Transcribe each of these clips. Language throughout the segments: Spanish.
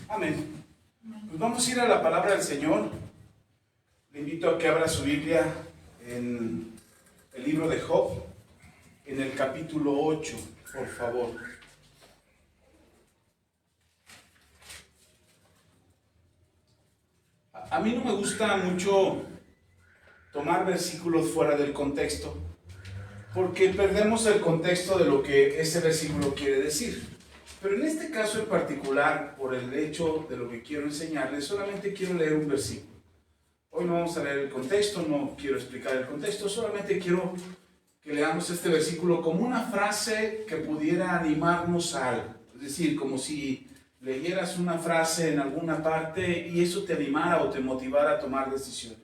Amén. Pues vamos a ir a la palabra del Señor. Le invito a que abra su Biblia en el libro de Job, en el capítulo 8, por favor. A mí no me gusta mucho tomar versículos fuera del contexto, porque perdemos el contexto de lo que ese versículo quiere decir. Pero en este caso en particular, por el hecho de lo que quiero enseñarles, solamente quiero leer un versículo. Hoy no vamos a leer el contexto, no quiero explicar el contexto, solamente quiero que leamos este versículo como una frase que pudiera animarnos a algo. Es decir, como si leyeras una frase en alguna parte y eso te animara o te motivara a tomar decisiones.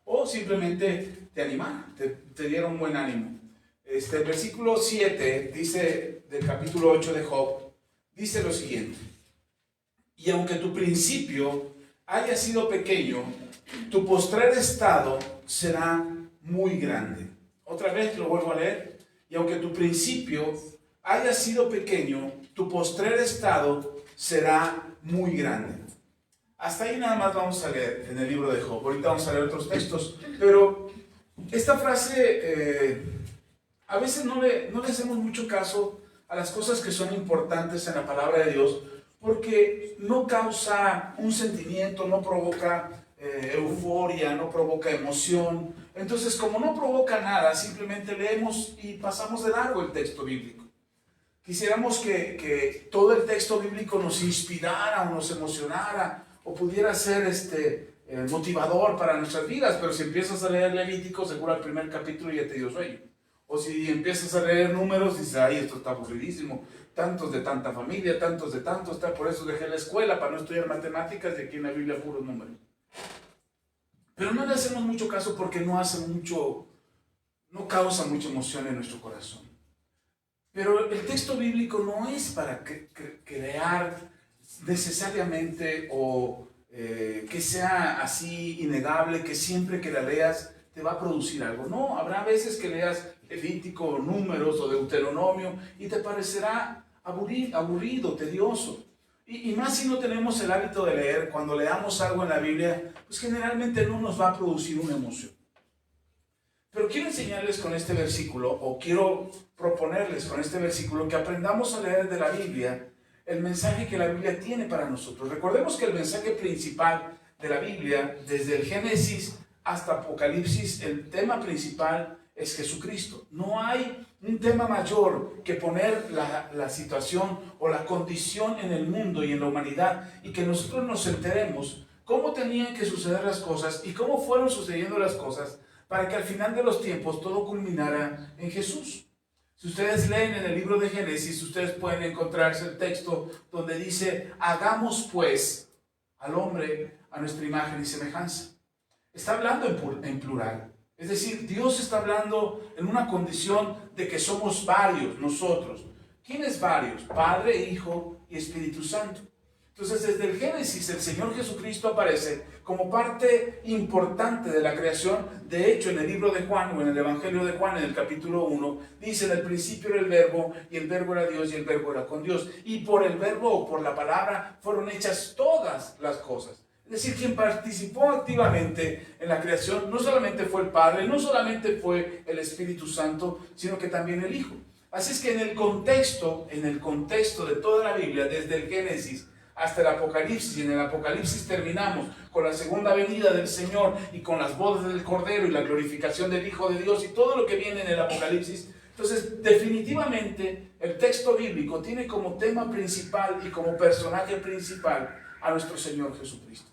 O simplemente te animara, te diera un buen ánimo. El versículo 7 dice, del capítulo 8 de Job, dice lo siguiente: y aunque tu principio haya sido pequeño, tu postrer estado será muy grande. Otra vez lo vuelvo a leer. Y aunque tu principio haya sido pequeño, tu postrer estado será muy grande. Hasta ahí nada más vamos a leer en el libro de Job. Ahorita vamos a leer otros textos, pero esta frase a veces no le hacemos mucho caso a las cosas que son importantes en la palabra de Dios, porque no causa un sentimiento, no provoca euforia, no provoca emoción. Entonces, como no provoca nada, simplemente leemos y pasamos de largo el texto bíblico. Quisiéramos que todo el texto bíblico nos inspirara o nos emocionara o pudiera ser motivador para nuestras vidas, pero si empiezas a leer Levítico, seguro el primer capítulo ya te dio sueño. O si empiezas a leer números, dices, ay, esto está aburridísimo, tantos de tanta familia, tantos de tantos, por eso dejé la escuela para no estudiar matemáticas y aquí en la Biblia puros números. Pero no le hacemos mucho caso porque no causa mucha emoción en nuestro corazón. Pero el texto bíblico no es para crear necesariamente o que sea así innegable, que siempre que la leas te va a producir algo. No, habrá veces que leas Levítico, Números o Deuteronomio y te parecerá aburrido, tedioso. Y más si no tenemos el hábito de leer, cuando leamos algo en la Biblia, pues generalmente no nos va a producir una emoción. Pero quiero enseñarles con este versículo, o quiero proponerles con este versículo, que aprendamos a leer de la Biblia el mensaje que la Biblia tiene para nosotros. Recordemos que el mensaje principal de la Biblia, desde el Génesis hasta Apocalipsis, el tema principal es Jesucristo. No hay un tema mayor que poner la situación o la condición en el mundo y en la humanidad y que nosotros nos enteremos cómo tenían que suceder las cosas y cómo fueron sucediendo las cosas para que al final de los tiempos todo culminara en Jesús. Si ustedes leen en el libro de Génesis, ustedes pueden encontrarse el texto donde dice, hagamos pues al hombre a nuestra imagen y semejanza. Está hablando en plural. Es decir, Dios está hablando en una condición de que somos varios nosotros. ¿Quiénes varios? Padre, Hijo y Espíritu Santo. Entonces, desde el Génesis, el Señor Jesucristo aparece como parte importante de la creación. De hecho, en el libro de Juan, o en el Evangelio de Juan, en el capítulo 1, dice, en el principio era el Verbo, y el Verbo era Dios, y el Verbo era con Dios. Y por el Verbo, o por la palabra, fueron hechas todas las cosas. Es decir, quien participó activamente en la creación no solamente fue el Padre, no solamente fue el Espíritu Santo, sino que también el Hijo. Así es que en el contexto de toda la Biblia, desde el Génesis hasta el Apocalipsis, y en el Apocalipsis terminamos con la segunda venida del Señor y con las bodas del Cordero y la glorificación del Hijo de Dios y todo lo que viene en el Apocalipsis. Entonces, definitivamente, el texto bíblico tiene como tema principal y como personaje principal a nuestro Señor Jesucristo.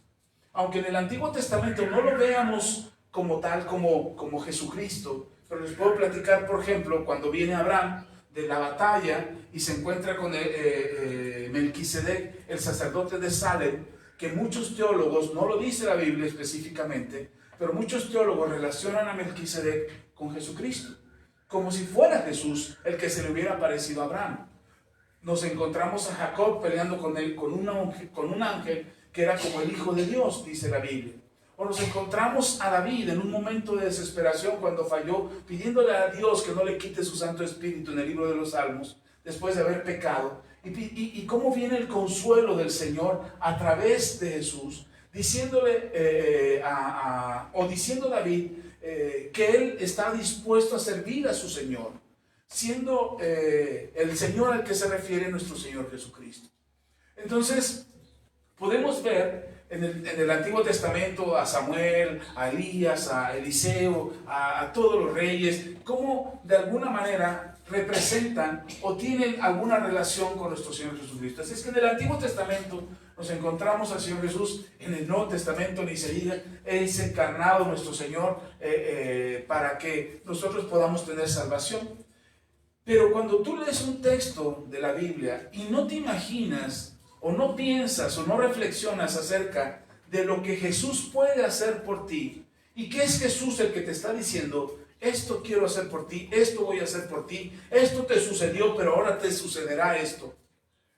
Aunque en el Antiguo Testamento no lo veamos como tal, como Jesucristo, pero les puedo platicar, por ejemplo, cuando viene Abraham de la batalla y se encuentra con Melquisedec, el sacerdote de Salem, que muchos teólogos, no lo dice la Biblia específicamente, pero muchos teólogos relacionan a Melquisedec con Jesucristo, como si fuera Jesús el que se le hubiera parecido a Abraham. Nos encontramos a Jacob peleando con un ángel que era como el Hijo de Dios, dice la Biblia. O nos encontramos a David en un momento de desesperación cuando falló, pidiéndole a Dios que no le quite su Santo Espíritu en el libro de los Salmos, después de haber pecado. Y cómo viene el consuelo del Señor a través de Jesús, diciéndole diciendo David que él está dispuesto a servir a su Señor, siendo el Señor al que se refiere nuestro Señor Jesucristo. Entonces, podemos ver en el Antiguo Testamento a Samuel, a Elías, a Eliseo, a todos los reyes, cómo de alguna manera representan o tienen alguna relación con nuestro Señor Jesucristo. Así es que en el Antiguo Testamento nos encontramos al Señor Jesús, en el Nuevo Testamento ni se diga, es encarnado nuestro Señor para que nosotros podamos tener salvación. Pero cuando tú lees un texto de la Biblia y no te imaginas o no piensas o no reflexionas acerca de lo que Jesús puede hacer por ti, y que es Jesús el que te está diciendo, esto quiero hacer por ti, esto voy a hacer por ti, esto te sucedió, pero ahora te sucederá esto.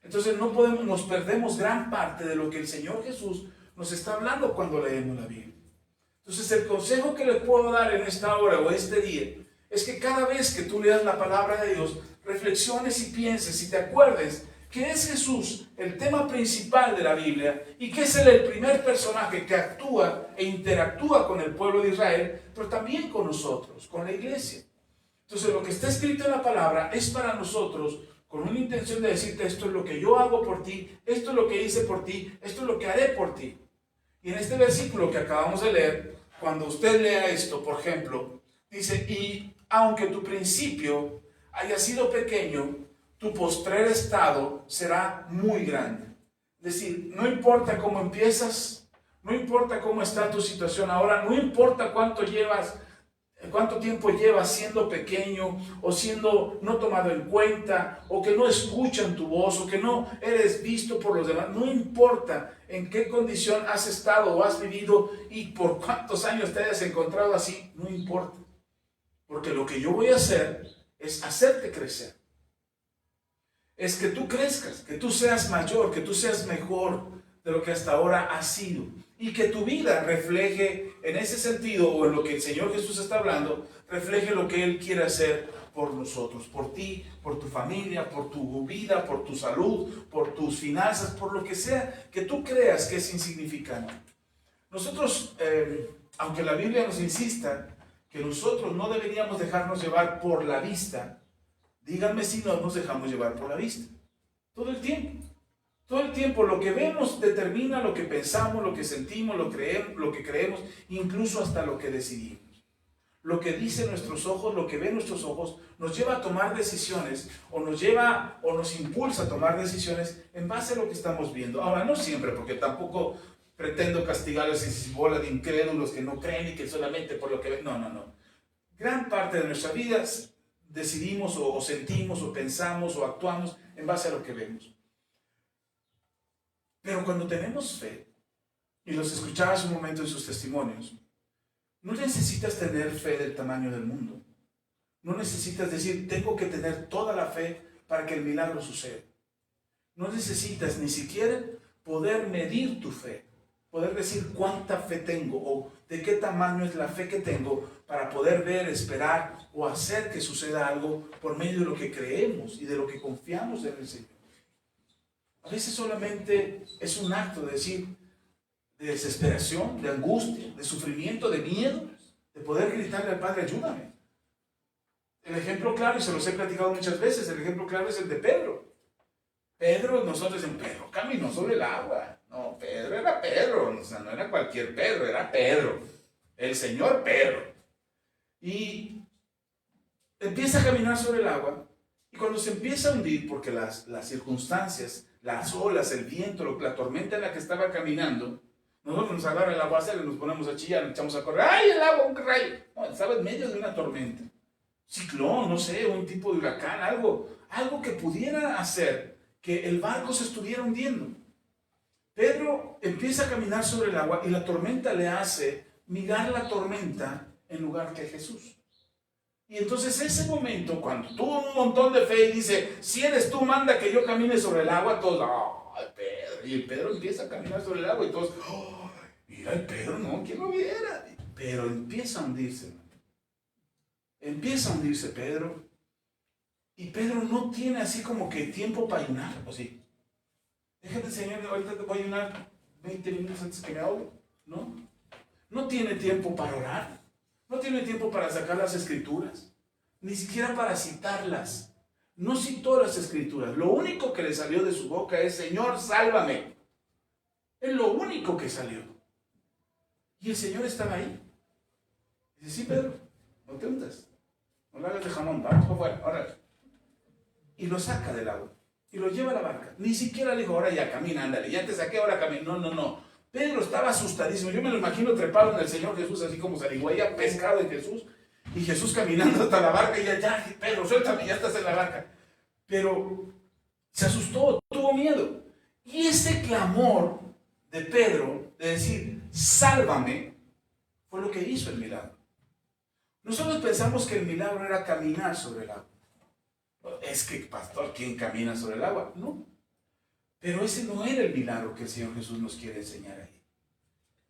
Entonces nos perdemos gran parte de lo que el Señor Jesús nos está hablando cuando leemos la Biblia. Entonces el consejo que les puedo dar en esta hora o este día es que cada vez que tú leas la palabra de Dios, reflexiones y pienses y te acuerdes que es Jesús el tema principal de la Biblia y que es Él el primer personaje que actúa e interactúa con el pueblo de Israel, pero también con nosotros, con la iglesia. Entonces lo que está escrito en la palabra es para nosotros con una intención de decirte, esto es lo que yo hago por ti, esto es lo que hice por ti, esto es lo que haré por ti. Y en este versículo que acabamos de leer, cuando usted lea esto, por ejemplo, dice, y aunque tu principio haya sido pequeño, tu postrer estado será muy grande. Es decir, no importa cómo empiezas, no importa cómo está tu situación ahora, no importa cuánto tiempo llevas siendo pequeño o siendo no tomado en cuenta, o que no escuchan tu voz, o que no eres visto por los demás, no importa en qué condición has estado o has vivido y por cuántos años te hayas encontrado así, no importa. Porque lo que yo voy a hacer es hacerte crecer. Es que tú crezcas, que tú seas mayor, que tú seas mejor de lo que hasta ahora has sido. Y que tu vida refleje en ese sentido, o en lo que el Señor Jesús está hablando, refleje lo que Él quiere hacer por nosotros, por ti, por tu familia, por tu vida, por tu salud, por tus finanzas, por lo que sea que tú creas que es insignificante. Nosotros, aunque la Biblia nos insista que nosotros no deberíamos dejarnos llevar por la vista, díganme si no nos dejamos llevar por la vista. Todo el tiempo. Todo el tiempo lo que vemos determina lo que pensamos, lo que sentimos, lo que creemos, incluso hasta lo que decidimos. Lo que dicen nuestros ojos, lo que ven nuestros ojos, nos lleva a tomar decisiones o nos impulsa a tomar decisiones en base a lo que estamos viendo. Ahora, no siempre, porque tampoco pretendo castigarles esa bola de incrédulos que no creen y que solamente por lo que ven. No. Gran parte de nuestra vida decidimos o sentimos o pensamos o actuamos en base a lo que vemos. Pero cuando tenemos fe, y los escuchaba hace un momento en sus testimonios, no necesitas tener fe del tamaño del mundo. No necesitas decir, tengo que tener toda la fe para que el milagro suceda. No necesitas ni siquiera poder medir tu fe, poder decir cuánta fe tengo o de qué tamaño es la fe que tengo para poder ver, esperar o hacer que suceda algo por medio de lo que creemos y de lo que confiamos en el Señor. A veces solamente es un acto de decir, de desesperación, de angustia, de sufrimiento, de miedo, de poder gritarle al Padre, ayúdame. El ejemplo claro, y se los he platicado muchas veces, el ejemplo claro es el de Pedro. Pedro, nosotros decimos, Pedro caminó sobre el agua. No, Pedro era Pedro, o sea, no era cualquier Pedro, era Pedro, el Señor Pedro. Y empieza a caminar sobre el agua, y cuando se empieza a hundir, porque las circunstancias, las olas, el viento, la tormenta en la que estaba caminando, nosotros nos agarra el aguacero y nos ponemos a chillar, nos echamos a correr, ¡ay, el agua, un rayo! No, estaba en medio de una tormenta, ciclón, no sé, un tipo de huracán, algo que pudiera hacer que el barco se estuviera hundiendo. Pedro empieza a caminar sobre el agua y la tormenta le hace mirar la tormenta en lugar que a Jesús. Y entonces ese momento, cuando tuvo un montón de fe y dice, si eres tú, manda que yo camine sobre el agua, todos, ¡ay, Pedro! Y el Pedro empieza a caminar sobre el agua y todos, ¡oh, mira el Pedro! No, ¿quién lo viera? Pero empieza a hundirse. Empieza a hundirse Pedro. Y Pedro no tiene así como que tiempo para ayunar, ¿o sí? Déjate, Señor, ahorita te voy a ayunar 20 minutos antes que me ahogue, ¿no? No tiene tiempo para orar, no tiene tiempo para sacar las escrituras, ni siquiera para citarlas. No citó las escrituras, lo único que le salió de su boca es: Señor, sálvame. Es lo único que salió. Y el Señor estaba ahí. Dice: sí, Pedro, no te hundas, no lo hagas de jamón, vamos para afuera, órale. Y lo saca del agua y lo lleva a la barca. Ni siquiera le dijo: ahora ya camina, ándale, ya te saqué, ahora camina. No, no, no. Pedro estaba asustadísimo. Yo me lo imagino trepado en el Señor Jesús, así como zarigüeya, pescado en Jesús, y Jesús caminando hasta la barca, y ya, Pedro, suéltame, ya estás en la barca. Pero se asustó, tuvo miedo. Y ese clamor de Pedro, de decir: sálvame, fue lo que hizo el milagro. Nosotros pensamos que el milagro era caminar sobre el agua. Es que, pastor, ¿quién camina sobre el agua? No. Pero ese no era el milagro que el Señor Jesús nos quiere enseñar ahí.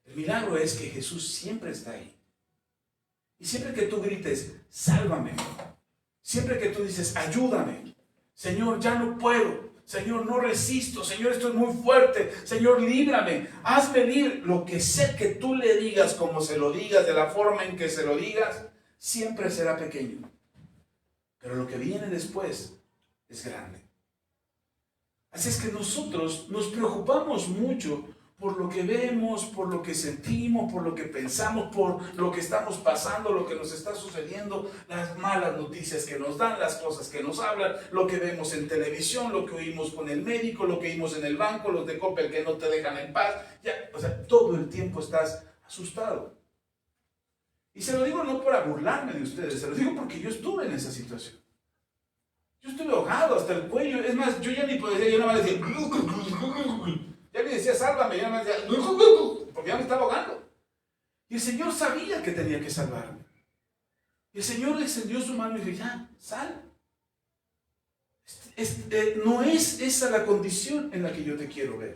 El milagro es que Jesús siempre está ahí. Y siempre que tú grites: sálvame, siempre que tú dices: ayúdame, Señor, ya no puedo, Señor, no resisto, Señor, esto es muy fuerte, Señor, líbrame, hazme libre, lo que sea que tú le digas, como se lo digas, de la forma en que se lo digas, siempre será pequeño. Pero lo que viene después es grande. Así es que nosotros nos preocupamos mucho por lo que vemos, por lo que sentimos, por lo que pensamos, por lo que estamos pasando, lo que nos está sucediendo, las malas noticias que nos dan, las cosas que nos hablan, lo que vemos en televisión, lo que oímos con el médico, lo que oímos en el banco, los de Coppel que no te dejan en paz. Ya, o sea, todo el tiempo estás asustado. Y se lo digo no para burlarme de ustedes, se lo digo porque yo estuve en esa situación. Yo estuve ahogado hasta el cuello. Es más, yo ya ni podía, yo nada más decía, ya ni decía sálvame, ya nada más decía, porque ya me estaba ahogando. Y el Señor sabía que tenía que salvarme. Y el Señor extendió su mano y dijo: ya, sal. No es esa la condición en la que yo te quiero ver.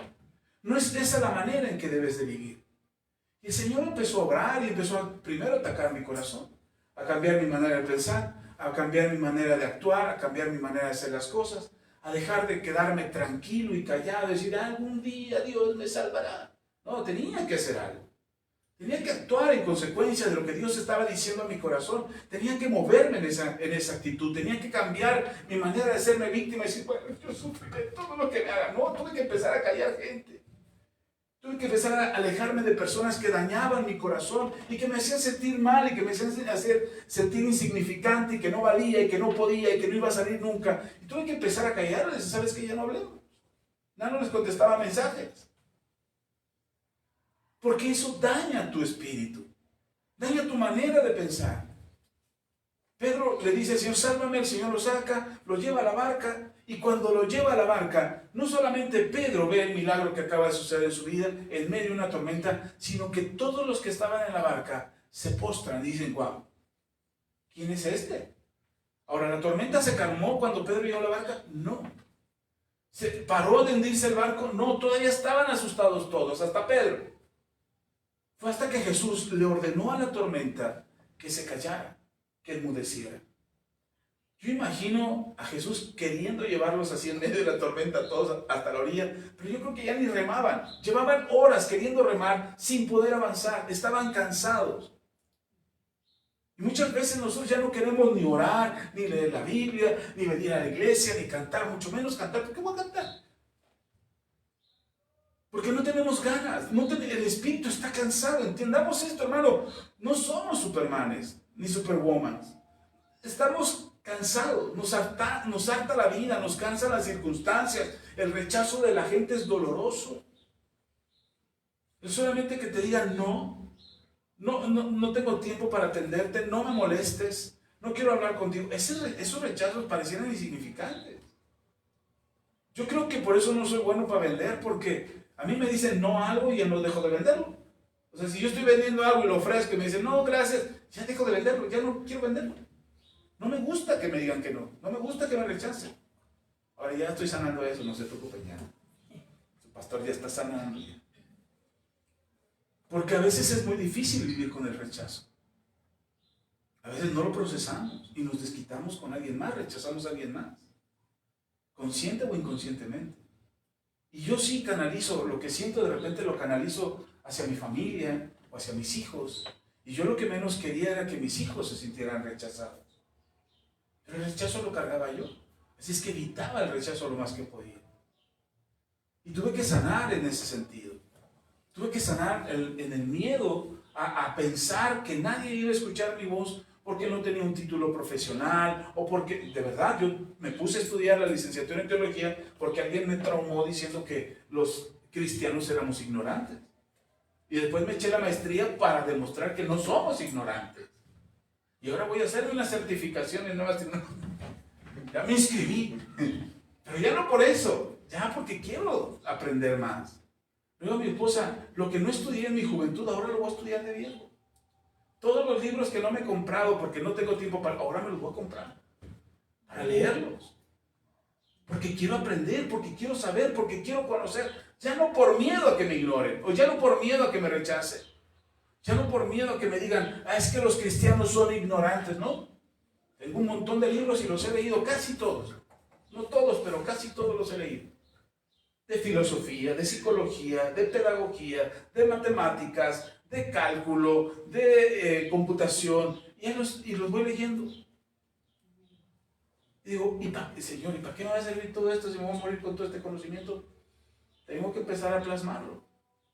No es esa la manera en que debes de vivir. Y el Señor empezó a obrar y empezó a primero a atacar mi corazón, a cambiar mi manera de pensar, a cambiar mi manera de actuar, a cambiar mi manera de hacer las cosas, a dejar de quedarme tranquilo y callado, decir: algún día Dios me salvará. No, tenía que hacer algo. Tenía que actuar en consecuencia de lo que Dios estaba diciendo a mi corazón. Tenía que moverme en esa actitud. Tenía que cambiar mi manera de hacerme víctima y decir: bueno, yo sufriré todo lo que me haga. No, tuve que empezar a callar gente. Tuve que empezar a alejarme de personas que dañaban mi corazón y que me hacían sentir mal y que me hacían sentir insignificante y que no valía y que no podía y que no iba a salir nunca. Y tuve que empezar a callarles. ¿Sabes qué? Ya no hablé. Ya no les contestaba mensajes. Porque eso daña tu espíritu, daña tu manera de pensar. Pedro le dice al Señor: sálvame. El Señor lo saca, lo lleva a la barca. Y cuando lo lleva a la barca, no solamente Pedro ve el milagro que acaba de suceder en su vida en medio de una tormenta, sino que todos los que estaban en la barca se postran y dicen: wow, ¿quién es este? Ahora, ¿la tormenta se calmó cuando Pedro llegó a la barca? No. ¿Se paró de hundirse el barco? No, todavía estaban asustados todos, hasta Pedro. Fue hasta que Jesús le ordenó a la tormenta que se callara, que enmudeciera. Yo imagino a Jesús queriendo llevarlos así en medio de la tormenta, todos hasta la orilla, pero yo creo que ya ni remaban. Llevaban horas queriendo remar sin poder avanzar, estaban cansados. Y muchas veces nosotros ya no queremos ni orar, ni leer la Biblia, ni venir a la iglesia, ni cantar, mucho menos cantar. ¿Por qué voy a cantar? Porque no tenemos ganas, el espíritu está cansado. Entendamos esto, hermano. No somos supermanes, ni superwomans. Estamos cansados, nos harta la vida, nos cansan las circunstancias, el rechazo de la gente es doloroso. Es solamente que te digan: no tengo tiempo para atenderte, no me molestes, no quiero hablar contigo. Esos rechazos parecieran insignificantes. Yo creo que por eso no soy bueno para vender, porque a mí me dicen no a algo y ya no dejo de venderlo. O sea, si yo estoy vendiendo algo y lo ofrezco y me dicen: no, gracias, ya dejo de venderlo, ya no quiero venderlo. No me gusta que me digan que no me gusta que me rechacen. Ahora ya estoy sanando eso, no se preocupen ya. Su pastor ya está sanando ya. Porque a veces es muy difícil vivir con el rechazo. A veces no lo procesamos y nos desquitamos con alguien más, rechazamos a alguien más, consciente o inconscientemente. Y yo sí canalizo, lo que siento de repente lo canalizo hacia mi familia o hacia mis hijos. Y yo lo que menos quería era que mis hijos se sintieran rechazados. Pero el rechazo lo cargaba yo. Así es que evitaba el rechazo lo más que podía. Y tuve que sanar en ese sentido. Tuve que sanar en el miedo a pensar que nadie iba a escuchar mi voz porque no tenía un título profesional o porque, de verdad, yo me puse a estudiar la licenciatura en teología porque alguien me traumó diciendo que los cristianos éramos ignorantes. Y después me eché la maestría para demostrar que no somos ignorantes. Y ahora voy a hacer una certificación en nuevas tecnologías. Ya me inscribí, pero ya no por eso, ya porque quiero aprender más. Luego mi esposa, lo que no estudié en mi juventud, ahora lo voy a estudiar de viejo. Todos los libros que no me he comprado porque no tengo tiempo para, ahora me los voy a comprar para leerlos. Porque quiero aprender, porque quiero saber, porque quiero conocer. Ya no por miedo a que me ignoren, o ya no por miedo a que me rechacen. Ya no por miedo a que me digan, es que los cristianos son ignorantes, ¿no? Tengo un montón de libros y los he leído, casi todos. No todos, pero casi todos los he leído. De filosofía, de psicología, de pedagogía, de matemáticas, de cálculo, de computación, y los voy leyendo. Y digo, Señor, ¿y para qué me va a servir todo esto si me voy a morir con todo este conocimiento? Tengo que empezar a plasmarlo,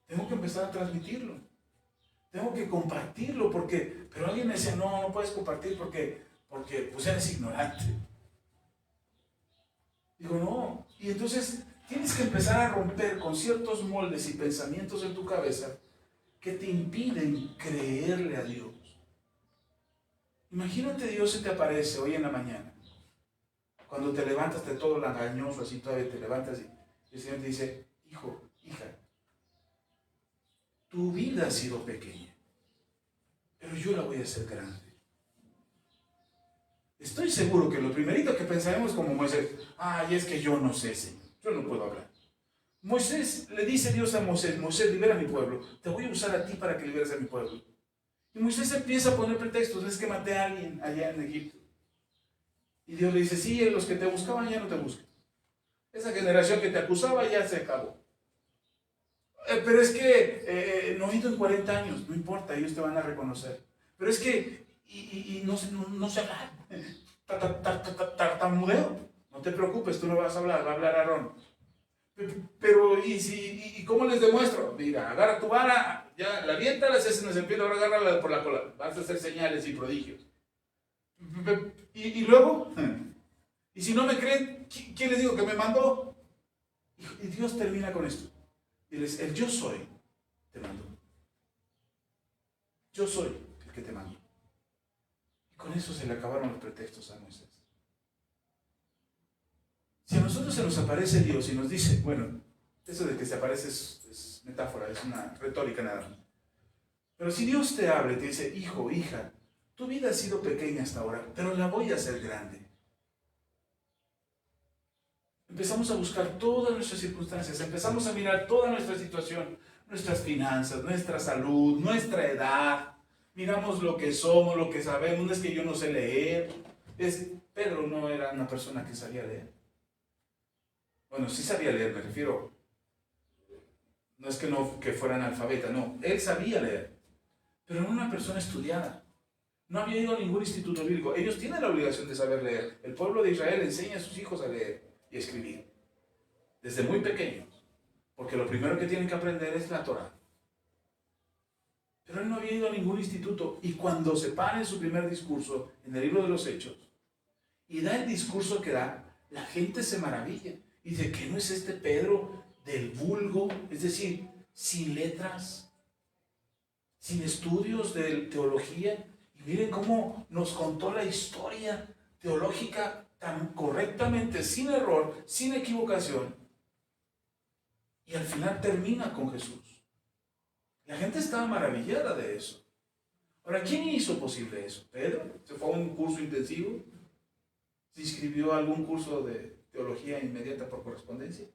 tengo que empezar a transmitirlo, tengo que compartirlo, pero alguien me decía, no puedes compartir porque pues eres ignorante. Digo, no, y entonces tienes que empezar a romper con ciertos moldes y pensamientos en tu cabeza que te impiden creerle a Dios. Imagínate Dios se te aparece hoy en la mañana, cuando te levantas de todo lagañoso, así todavía te levantas y el Señor te dice, hijo, hija, tu vida ha sido pequeña, pero yo la voy a hacer grande. Estoy seguro que lo primerito que pensaremos como Moisés, es que yo no sé, Señor, yo no puedo hablar. Moisés, le dice Dios a Moisés, Moisés, libera a mi pueblo, te voy a usar a ti para que liberes a mi pueblo. Y Moisés empieza a poner pretextos, es que maté a alguien allá en Egipto. Y Dios le dice, sí, los que te buscaban ya no te buscan. Esa generación que te acusaba ya se acabó. Pero es que no he ido en 40 años, no importa, ellos te van a reconocer. Pero es que, no se habla, tartamudeo. No te preocupes, tú no vas a hablar, va a hablar Aarón. Pero, ¿y cómo les demuestro? Mira, agarra tu vara, ya la avienta, la haces en el sentido, ahora agárrala por la cola. Vas a hacer señales y prodigios. Y luego, y si no me creen, ¿quién les digo que me mandó? Y Dios termina con esto. Y el yo soy, te mandó. Yo soy el que te mandó. Y con eso se le acabaron los pretextos a Moisés. Si a nosotros se nos aparece Dios y nos dice, bueno, eso de que se aparece es metáfora, es una retórica nada más. Pero si Dios te habla y te dice, hijo, hija, tu vida ha sido pequeña hasta ahora, pero la voy a hacer grande. Empezamos a buscar todas nuestras circunstancias, empezamos a mirar toda nuestra situación, nuestras finanzas, nuestra salud, nuestra edad. Miramos lo que somos, lo que sabemos. No es que yo no sé leer. Pedro no era una persona que sabía leer. Bueno, sí sabía leer, me refiero. No es que fuera analfabeta, no. Él sabía leer, pero no una persona estudiada. No había ido a ningún instituto bíblico. Ellos tienen la obligación de saber leer. El pueblo de Israel enseña a sus hijos a leer y escribir desde muy pequeños, porque lo primero que tienen que aprender es la Torá. Pero él no había ido a ningún instituto, y cuando se para en su primer discurso en el libro de los Hechos y da el discurso que da, la gente se maravilla y dice, ¿qué no es este Pedro del vulgo? Es decir, sin letras, sin estudios de teología. Y miren cómo nos contó la historia teológica tan correctamente, sin error, sin equivocación, y al final termina con Jesús. La gente estaba maravillada de eso. Ahora, ¿quién hizo posible eso? ¿Pedro? ¿Se fue a un curso intensivo? ¿Se inscribió a algún curso de teología inmediata por correspondencia?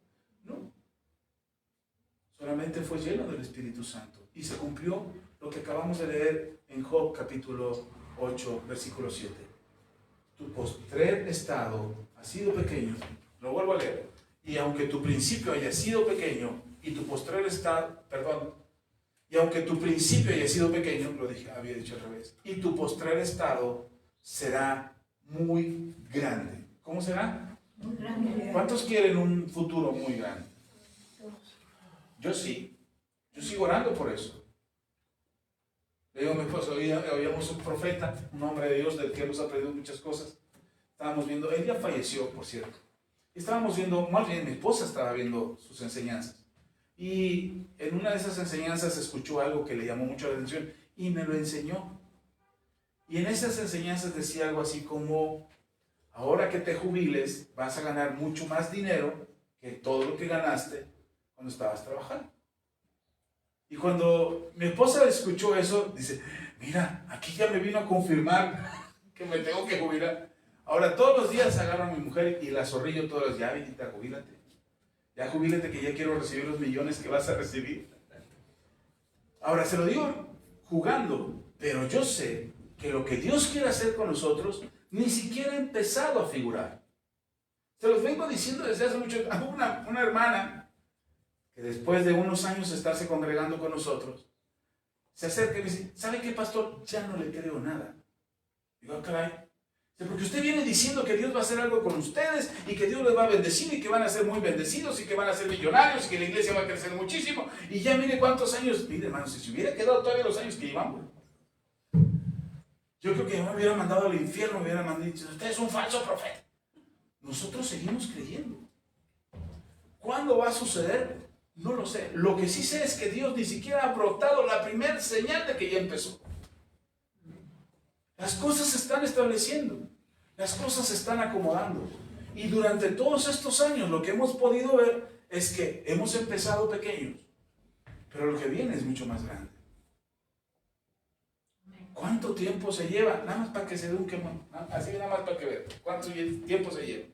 No. Solamente fue lleno del Espíritu Santo y se cumplió lo que acabamos de leer en Job capítulo 8, versículo 7. Tu postrer estado ha sido pequeño. Lo vuelvo a leer. Y aunque tu principio haya sido pequeño, y tu postrer estado, y aunque tu principio haya sido pequeño, había dicho al revés, y tu postrer estado será muy grande. ¿Cómo será? Muy grande. ¿Cuántos quieren un futuro muy grande? Yo sí. Yo sigo orando por eso. Le digo a mi esposo, oíamos un profeta, un hombre de Dios del que hemos aprendido muchas cosas. Estábamos viendo, él ya falleció, por cierto. Estábamos viendo, más bien mi esposa estaba viendo sus enseñanzas. Y en una de esas enseñanzas escuchó algo que le llamó mucho la atención y me lo enseñó. Y en esas enseñanzas decía algo así como, ahora que te jubiles vas a ganar mucho más dinero que todo lo que ganaste cuando estabas trabajando. Y cuando mi esposa escuchó eso, dice, mira, aquí ya me vino a confirmar que me tengo que jubilar. Ahora todos los días agarro a mi mujer y la zorrillo todos los días, ya Vitita, jubílate. Ya jubílate que ya quiero recibir los millones que vas a recibir. Ahora se lo digo jugando, pero yo sé que lo que Dios quiere hacer con nosotros ni siquiera ha empezado a figurar. Se los vengo diciendo desde hace mucho tiempo. Una hermana que después de unos años de estarse congregando con nosotros, se acerca y me dice, ¿sabe qué, pastor? Ya no le creo nada. Digo, ah, caray. Porque usted viene diciendo que Dios va a hacer algo con ustedes y que Dios les va a bendecir y que van a ser muy bendecidos y que van a ser millonarios y que la iglesia va a crecer muchísimo. Y ya mire cuántos años, mire hermano, si se hubiera quedado todavía los años que llevamos, yo creo que me hubiera mandado al infierno, me hubiera mandado, usted es un falso profeta. Nosotros seguimos creyendo. ¿Cuándo va a suceder? No lo sé. Lo que sí sé es que Dios ni siquiera ha brotado la primera señal de que ya empezó. Las cosas se están estableciendo, las cosas se están acomodando. Y durante todos estos años lo que hemos podido ver es que hemos empezado pequeños, pero lo que viene es mucho más grande. ¿Cuánto tiempo se lleva? Nada más para que se dé un quemón, así nada más para que vean. ¿Cuánto tiempo se lleva?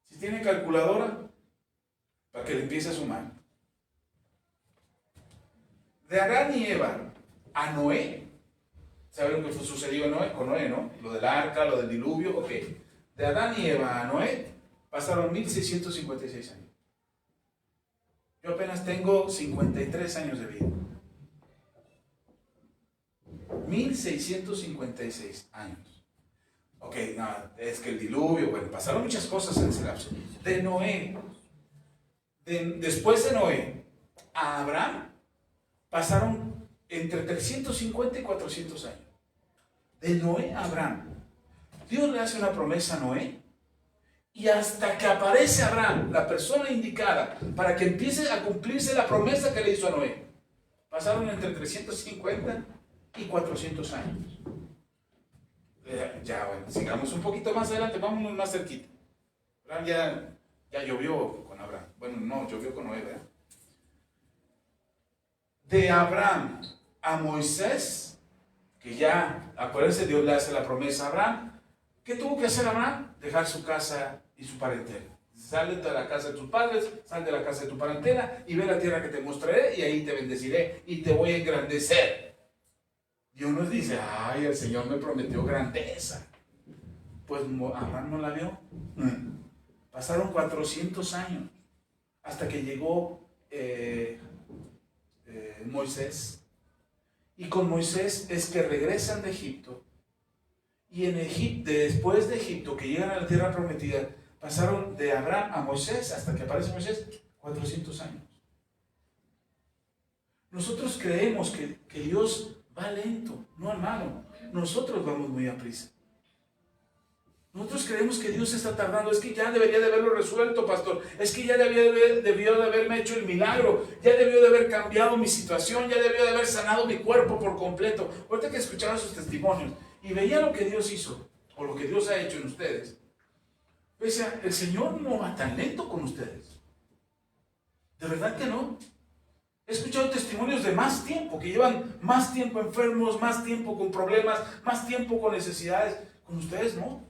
Si tiene calculadora, para que le empiece a sumar. De Adán y Eva a Noé, ¿saben lo que sucedió con Noé, no? Lo del arca, lo del diluvio, ok. De Adán y Eva a Noé pasaron 1656 años. Yo apenas tengo 53 años de vida. 1656 años. Ok, no, es que el diluvio, bueno, pasaron muchas cosas en ese lapso. De Noé, después de Noé a Abraham, pasaron entre 350 y 400 años. De Noé a Abraham, Dios le hace una promesa a Noé y hasta que aparece Abraham, la persona indicada para que empiece a cumplirse la promesa que le hizo a Noé, pasaron entre 350 y 400 años. Ya, bueno, sigamos un poquito más adelante, vámonos más cerquita. Abraham ya llovió con Abraham. Bueno, no, llovió con Noé, ¿verdad? De Abraham a Moisés, que ya, acuérdense, Dios le hace la promesa a Abraham. ¿Qué tuvo que hacer Abraham? Dejar su casa y su parentela. Sal de la casa de tus padres, sal de la casa de tu parentela y ve la tierra que te mostraré y ahí te bendeciré y te voy a engrandecer. Dios nos dice, ay, el Señor me prometió grandeza. Pues Abraham no la vio. Pasaron 400 años hasta que llegó Moisés. Y con Moisés es que regresan de Egipto. Y en Egipto, después de Egipto, que llegan a la tierra prometida, pasaron de Abraham a Moisés, hasta que aparece Moisés, 400 años. Nosotros creemos que Dios va lento, no hermano. Nosotros vamos muy a prisa. Nosotros creemos que Dios está tardando. Es que ya debería de haberlo resuelto, pastor. Es que ya debió de haberme hecho el milagro. Ya debió de haber cambiado mi situación. Ya debió de haber sanado mi cuerpo por completo. Ahorita que escuchaba sus testimonios y veía lo que Dios hizo, o lo que Dios ha hecho en ustedes, decía, el Señor no va tan lento con ustedes. De verdad que no. He escuchado testimonios de más tiempo, que llevan más tiempo enfermos, más tiempo con problemas, más tiempo con necesidades. Con ustedes no.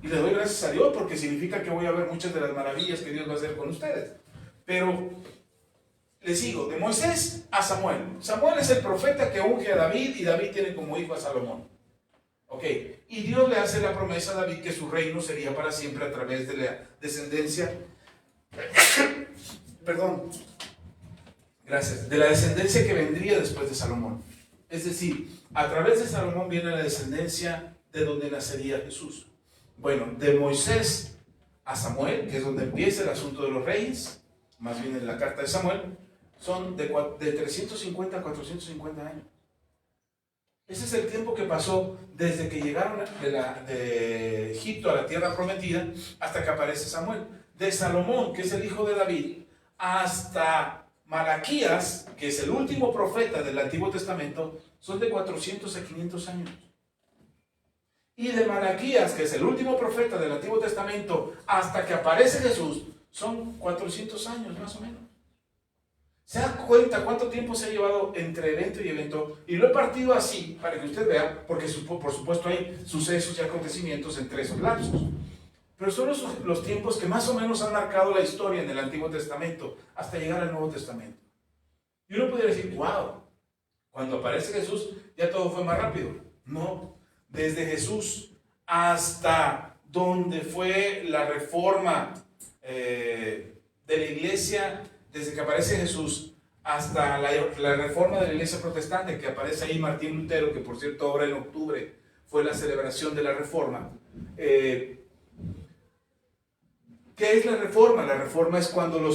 Y le doy gracias a Dios porque significa que voy a ver muchas de las maravillas que Dios va a hacer con ustedes. Pero les sigo, de Moisés a Samuel. Samuel es el profeta que unge a David y David tiene como hijo a Salomón. Ok, y Dios le hace la promesa a David que su reino sería para siempre a través de la descendencia, perdón, gracias, de la descendencia que vendría después de Salomón. Es decir, a través de Salomón viene la descendencia de donde nacería Jesús. Bueno, de Moisés a Samuel, que es donde empieza el asunto de los reyes, más bien en la carta de Samuel, son de 350 a 450 años. Ese es el tiempo que pasó desde que llegaron de Egipto a la tierra prometida hasta que aparece Samuel. De Salomón, que es el hijo de David, hasta Malaquías, que es el último profeta del Antiguo Testamento, son de 400 a 500 años. Y de Malaquías, que es el último profeta del Antiguo Testamento, hasta que aparece Jesús, son 400 años más o menos. ¿Se da cuenta cuánto tiempo se ha llevado entre evento y evento? Y lo he partido así para que usted vea, porque por supuesto hay sucesos y acontecimientos entre esos lapsos. Pero son los tiempos que más o menos han marcado la historia en el Antiguo Testamento hasta llegar al Nuevo Testamento. Y uno podría decir, wow, cuando aparece Jesús ya todo fue más rápido. No, desde Jesús hasta donde fue la reforma de la iglesia, desde que aparece Jesús hasta la reforma de la iglesia protestante, que aparece ahí Martín Lutero, que por cierto ahora en octubre fue la celebración de la reforma. ¿Qué es la reforma? La reforma es cuando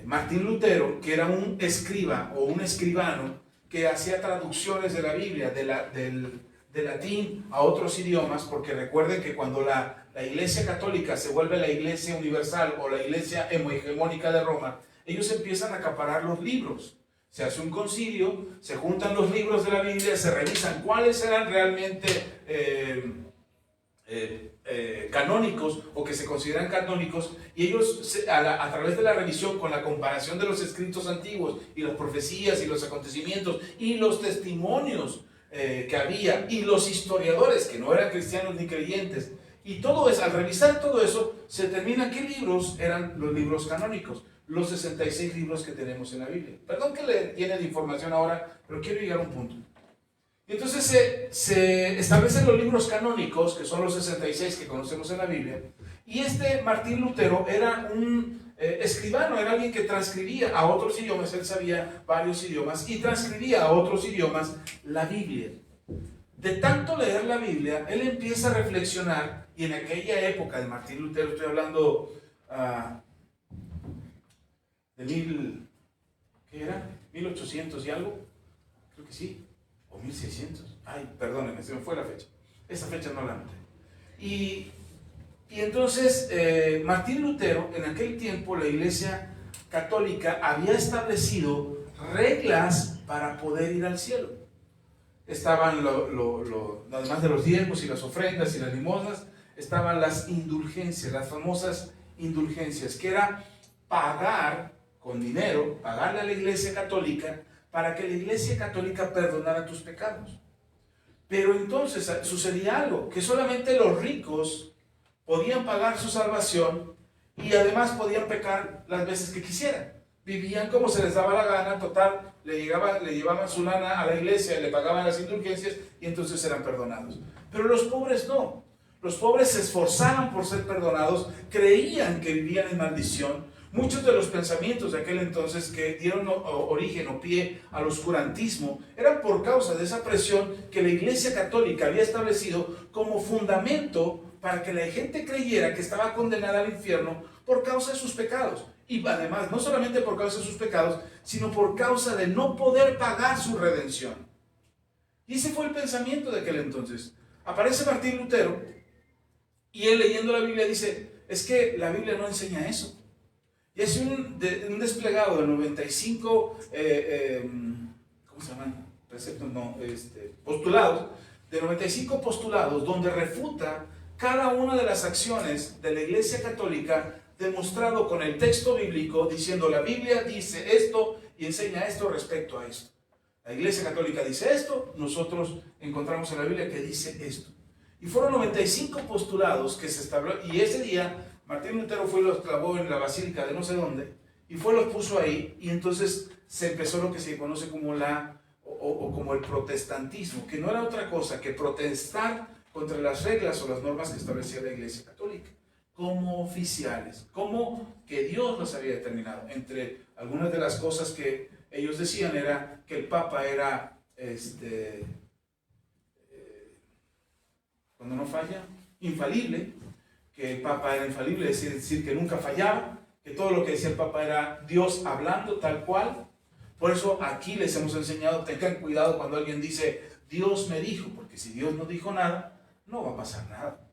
Martín Lutero, que era un escriba o un escribano que hacía traducciones de la Biblia de latín a otros idiomas, porque recuerden que cuando la iglesia católica se vuelve la iglesia universal o la iglesia hegemónica de Roma, ellos empiezan a acaparar los libros. Se hace un concilio, se juntan los libros de la Biblia, se revisan cuáles eran realmente canónicos o que se consideran canónicos, y ellos a través de la revisión con la comparación de los escritos antiguos y las profecías y los acontecimientos y los testimonios que había y los historiadores que no eran cristianos ni creyentes, y todo eso, al revisar todo eso se determina qué libros eran los libros canónicos, los 66 libros que tenemos en la Biblia. Perdón que le llene de información ahora, pero quiero llegar a un punto. Y entonces se establecen los libros canónicos, que son los 66 que conocemos en la Biblia, y Martín Lutero era un escribano, era alguien que transcribía a otros idiomas, él sabía varios idiomas, y transcribía a otros idiomas la Biblia. De tanto leer la Biblia, él empieza a reflexionar, y en aquella época de Martín Lutero, estoy hablando de ¿qué era? 1800 y algo, creo que sí, o 1600, ay, perdónenme, se me fue la fecha, esa fecha no la anoté. Y entonces Martín Lutero, en aquel tiempo la iglesia católica había establecido reglas para poder ir al cielo. Estaban, además de los diezmos y las ofrendas y las limosnas, estaban las indulgencias, las famosas indulgencias, que era pagar con dinero, pagarle a la iglesia católica para que la iglesia católica perdonara tus pecados. Pero entonces sucedía algo, que solamente los ricos podían pagar su salvación y además podían pecar las veces que quisieran. Vivían como se les daba la gana, total, le llevaban su lana a la iglesia, le pagaban las indulgencias y entonces eran perdonados. Pero los pobres no. Los pobres se esforzaban por ser perdonados, creían que vivían en maldición. Muchos de los pensamientos de aquel entonces que dieron origen o pie al oscurantismo eran por causa de esa presión que la Iglesia Católica había establecido como fundamento para que la gente creyera que estaba condenada al infierno por causa de sus pecados. Y además, no solamente por causa de sus pecados, sino por causa de no poder pagar su redención. Y ese fue el pensamiento de aquel entonces. Aparece Martín Lutero y él, leyendo la Biblia, dice, es que la Biblia no enseña eso. Y es un desplegado de 95, ¿cómo se llaman? Preceptos, no, postulados, de 95 postulados, donde refuta cada una de las acciones de la Iglesia Católica, demostrado con el texto bíblico, diciendo la Biblia dice esto y enseña esto respecto a esto. La Iglesia Católica dice esto, nosotros encontramos en la Biblia que dice esto. Y fueron 95 postulados que se establecieron, y ese día Martín Lutero fue y los clavó en la basílica de no sé dónde, y los puso ahí, y entonces se empezó lo que se conoce como como el protestantismo, que no era otra cosa que protestar contra las reglas o las normas que establecía la Iglesia Católica, como oficiales, como que Dios las había determinado. Entre algunas de las cosas que ellos decían era que el Papa era, cuando no falla, infalible, que el Papa era infalible, es decir, que nunca fallaba, que todo lo que decía el Papa era Dios hablando tal cual. Por eso aquí les hemos enseñado, tengan cuidado cuando alguien dice, Dios me dijo, porque si Dios no dijo nada, no va a pasar nada.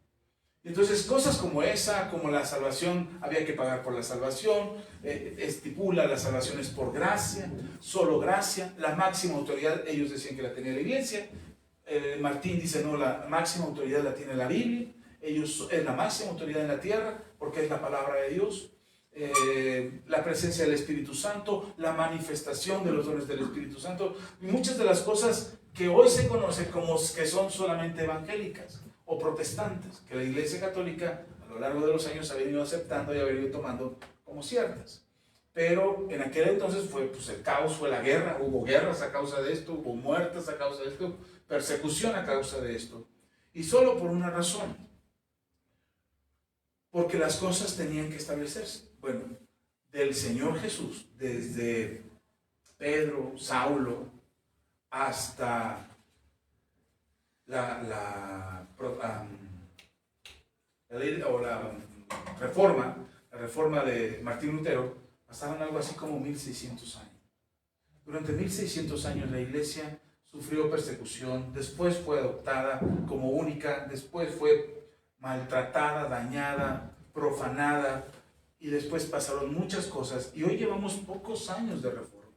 Entonces, cosas como esa, como la salvación, había que pagar por la salvación, estipula la salvación es por gracia, solo gracia, la máxima autoridad, ellos decían que la tenía la Iglesia, Martín dice, no, la máxima autoridad la tiene la Biblia, ellos es la máxima autoridad en la tierra, porque es la palabra de Dios. La presencia del Espíritu Santo, la manifestación de los dones del Espíritu Santo, y muchas de las cosas que hoy se conocen como que son solamente evangélicas o protestantes, que la Iglesia Católica a lo largo de los años ha venido aceptando y ha venido tomando como ciertas. Pero en aquel entonces fue pues, el caos, fue la guerra, hubo guerras a causa de esto, hubo muertes a causa de esto, persecución a causa de esto, y solo por una razón, porque las cosas tenían que establecerse. Bueno, del Señor Jesús, desde Pedro, Saulo, hasta la reforma de Martín Lutero, pasaron algo así como 1600 años. Durante 1600 años la Iglesia sufrió persecución, después fue adoptada como única, después fue maltratada, dañada, profanada, y después pasaron muchas cosas, y hoy llevamos pocos años de reforma.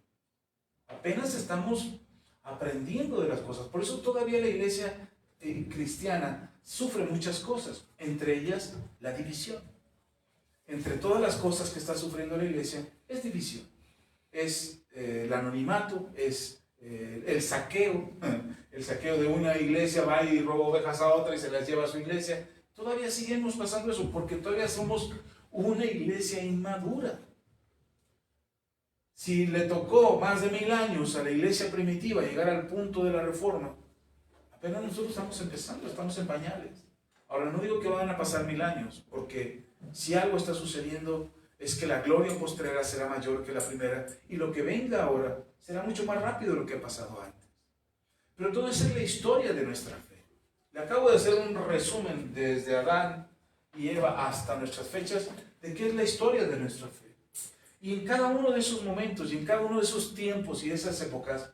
Apenas estamos aprendiendo de las cosas. Por eso todavía la Iglesia cristiana sufre muchas cosas, entre ellas la división. Entre todas las cosas que está sufriendo la Iglesia es división. Es el anonimato, es el saqueo. El saqueo de una iglesia, va y roba ovejas a otra y se las lleva a su iglesia. Todavía seguimos pasando eso porque todavía somos una iglesia inmadura. Si le tocó más de 1000 años a la iglesia primitiva llegar al punto de la reforma, apenas nosotros estamos empezando, estamos en pañales. Ahora no digo que van a pasar 1000 años, porque si algo está sucediendo es que la gloria postrera será mayor que la primera, y lo que venga ahora será mucho más rápido de lo que ha pasado antes. Pero todo eso es la historia de nuestra fe. Le acabo de hacer un resumen desde Adán y Eva hasta nuestras fechas de qué es la historia de nuestra fe. Y en cada uno de esos momentos y en cada uno de esos tiempos y de esas épocas,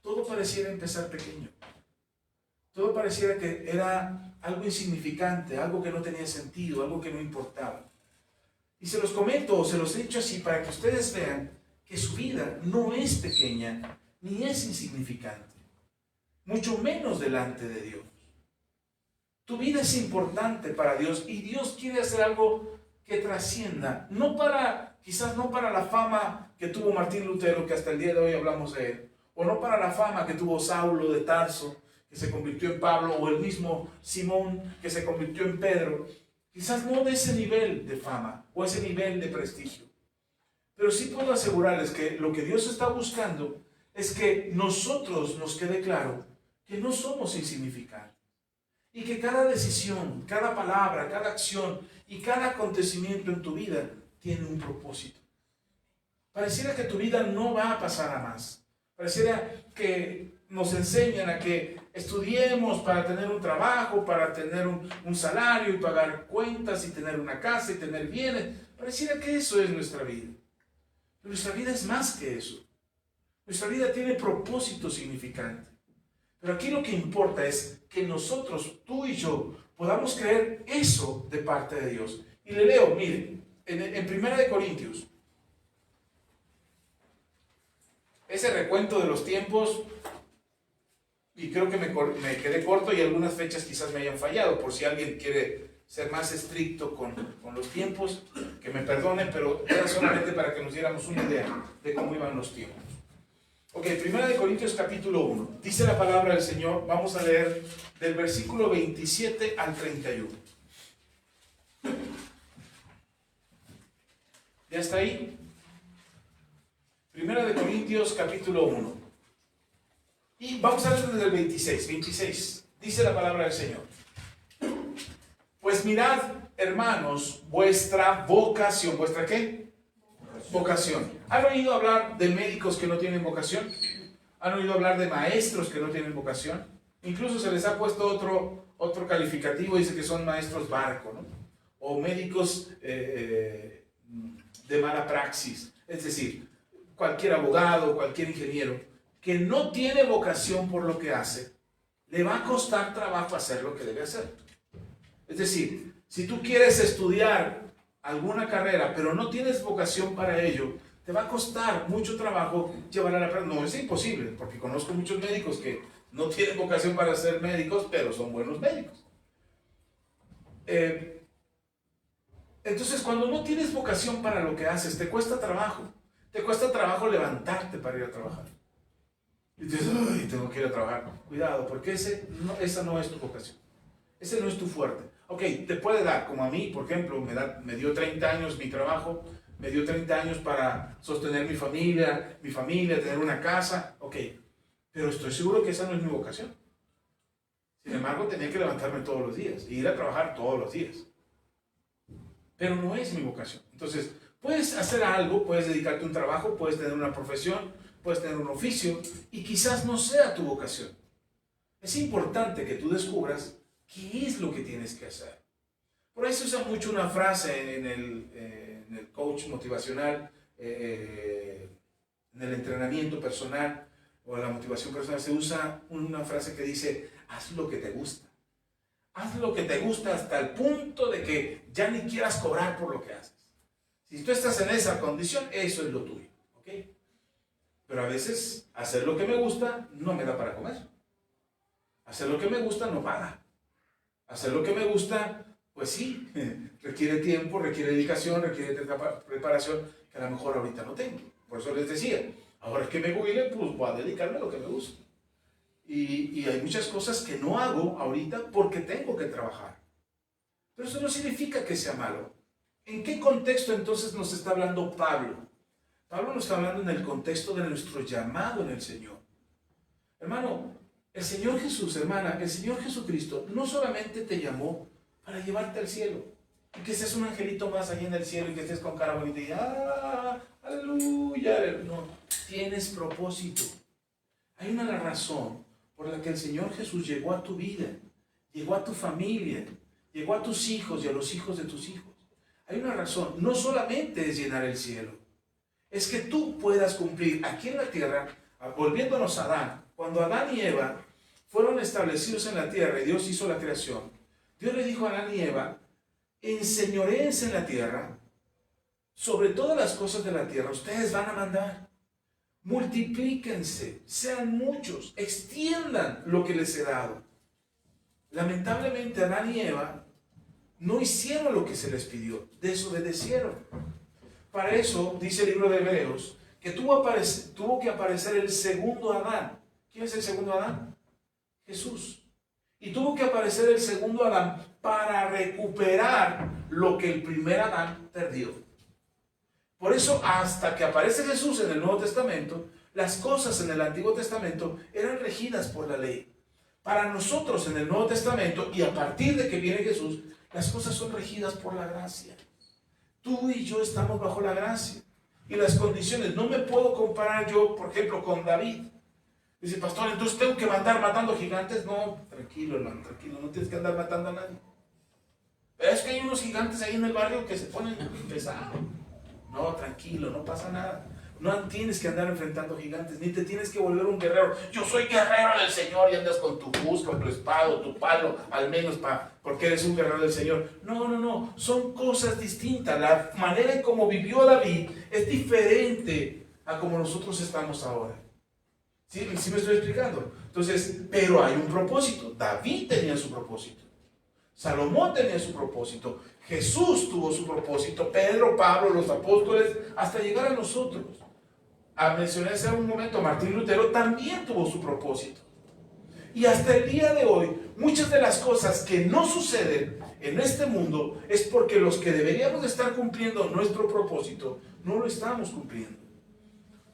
todo pareciera empezar pequeño. Todo pareciera que era algo insignificante, algo que no tenía sentido, algo que no importaba. Y se los comento, o se los he dicho así, para que ustedes vean que su vida no es pequeña, ni es insignificante, mucho menos delante de Dios. Tu vida es importante para Dios y Dios quiere hacer algo que trascienda, quizás no para la fama que tuvo Martín Lutero, que hasta el día de hoy hablamos de él, o no para la fama que tuvo Saulo de Tarso, que se convirtió en Pablo, o el mismo Simón, que se convirtió en Pedro. Quizás no de ese nivel de fama, o ese nivel de prestigio. Pero sí puedo asegurarles que lo que Dios está buscando es que nosotros nos quede claro que no somos insignificantes. Y que cada decisión, cada palabra, cada acción y cada acontecimiento en tu vida tiene un propósito. Pareciera que tu vida no va a pasar a más. Pareciera que nos enseñan a que estudiemos para tener un trabajo, para tener un salario y pagar cuentas y tener una casa y tener bienes. Pareciera que eso es nuestra vida. Pero nuestra vida es más que eso. Nuestra vida tiene propósito significante. Pero aquí lo que importa es que nosotros, tú y yo, podamos creer eso de parte de Dios. Y le leo, miren, en 1 Corintios, ese recuento de los tiempos, y creo que me quedé corto y algunas fechas quizás me hayan fallado, por si alguien quiere ser más estricto con los tiempos, que me perdonen, pero era solamente para que nos diéramos una idea de cómo iban los tiempos. Ok, 1 Corintios capítulo 1, dice la palabra del Señor, vamos a leer del versículo 27 al 31. ¿Ya está ahí? Primera de Corintios, capítulo 1. Y vamos a ver desde el 26. 26. Dice la palabra del Señor. Pues mirad, hermanos, vuestra vocación. ¿Vuestra qué? Vocación. ¿Han oído hablar de médicos que no tienen vocación? ¿Han oído hablar de maestros que no tienen vocación? Incluso se les ha puesto otro calificativo, dice que son maestros barco, ¿no? O médicos de mala praxis. Es decir, cualquier abogado, cualquier ingeniero que no tiene vocación por lo que hace, le va a costar trabajo hacer lo que debe hacer. Es decir, si tú quieres estudiar alguna carrera, pero no tienes vocación para ello, te va a costar mucho trabajo llevar a la práctica. No es imposible, porque conozco muchos médicos que no tienen vocación para ser médicos, pero son buenos médicos. Entonces, cuando no tienes vocación para lo que haces, te cuesta trabajo. Te cuesta trabajo levantarte para ir a trabajar. Y dices, ay, tengo que ir a trabajar. Cuidado, porque esa no es tu vocación. Ese no es tu fuerte. Ok, te puede dar, como a mí, por ejemplo, me dio 30 años mi trabajo, me dio 30 años para sostener mi familia, tener una casa, ok. Pero estoy seguro que esa no es mi vocación. Sin embargo, tenía que levantarme todos los días e ir a trabajar todos los días. Pero no es mi vocación. Entonces, puedes hacer algo, puedes dedicarte a un trabajo, puedes tener una profesión, puedes tener un oficio, y quizás no sea tu vocación. Es importante que tú descubras qué es lo que tienes que hacer. Por ahí se usa mucho una frase en el coach motivacional, en el entrenamiento personal o en la motivación personal, se usa una frase que dice, haz lo que te gusta. Haz lo que te gusta hasta el punto de que ya ni quieras cobrar por lo que haces. Si tú estás en esa condición, eso es lo tuyo. ¿Ok? Pero a veces hacer lo que me gusta no me da para comer. Hacer lo que me gusta no paga. Hacer lo que me gusta, pues sí, requiere tiempo, requiere dedicación, requiere preparación, que a lo mejor ahorita no tengo. Por eso les decía, ahora que me jubile, pues voy a dedicarme a lo que me gusta. Y hay muchas cosas que no hago ahorita porque tengo que trabajar. Pero eso no significa que sea malo. ¿En qué contexto entonces nos está hablando Pablo? Pablo nos está hablando en el contexto de nuestro llamado en el Señor. Hermano, el Señor Jesús, hermana, el Señor Jesucristo no solamente te llamó para llevarte al cielo, y que seas un angelito más allá en el cielo y que estés con cara bonita y aleluya. No, tienes propósito. Hay una razón por la que el Señor Jesús llegó a tu vida, llegó a tu familia, llegó a tus hijos y a los hijos de tus hijos. Hay una razón, no solamente es llenar el cielo, es que tú puedas cumplir aquí en la tierra, volviéndonos a Adán. Cuando Adán y Eva fueron establecidos en la tierra y Dios hizo la creación, Dios le dijo a Adán y Eva, enseñoréense en la tierra, sobre todas las cosas de la tierra, ustedes van a mandar. Multiplíquense, sean muchos, extiendan lo que les he dado. Lamentablemente Adán y Eva no hicieron lo que se les pidió, desobedecieron. Para eso dice el libro de Hebreos que tuvo que aparecer el segundo Adán. ¿Quién es el segundo Adán? Jesús. Y tuvo que aparecer el segundo Adán para recuperar lo que el primer Adán perdió. Por eso, hasta que aparece Jesús en el Nuevo Testamento, las cosas en el Antiguo Testamento eran regidas por la ley. Para nosotros en el Nuevo Testamento, y a partir de que viene Jesús, las cosas son regidas por la gracia. Tú y yo estamos bajo la gracia. Y las condiciones, no me puedo comparar yo, por ejemplo, con David. Dice, pastor, entonces tengo que andar matando gigantes. No, tranquilo, hermano, tranquilo, no tienes que andar matando a nadie. Pero es que hay unos gigantes ahí en el barrio que se ponen pesados. No, tranquilo, no pasa nada. No tienes que andar enfrentando gigantes, ni te tienes que volver un guerrero. Yo soy guerrero del Señor y andas con tu bus, con tu espada, tu palo, al menos porque eres un guerrero del Señor. No, son cosas distintas. La manera en cómo vivió David es diferente a como nosotros estamos ahora. ¿Sí me estoy explicando? Entonces, pero hay un propósito. David tenía su propósito. Salomón tenía su propósito. Jesús tuvo su propósito. Pedro, Pablo, los apóstoles, hasta llegar a nosotros. Mencioné hace un momento, Martín Lutero también tuvo su propósito. Y hasta el día de hoy, muchas de las cosas que no suceden en este mundo es porque los que deberíamos estar cumpliendo nuestro propósito no lo estamos cumpliendo.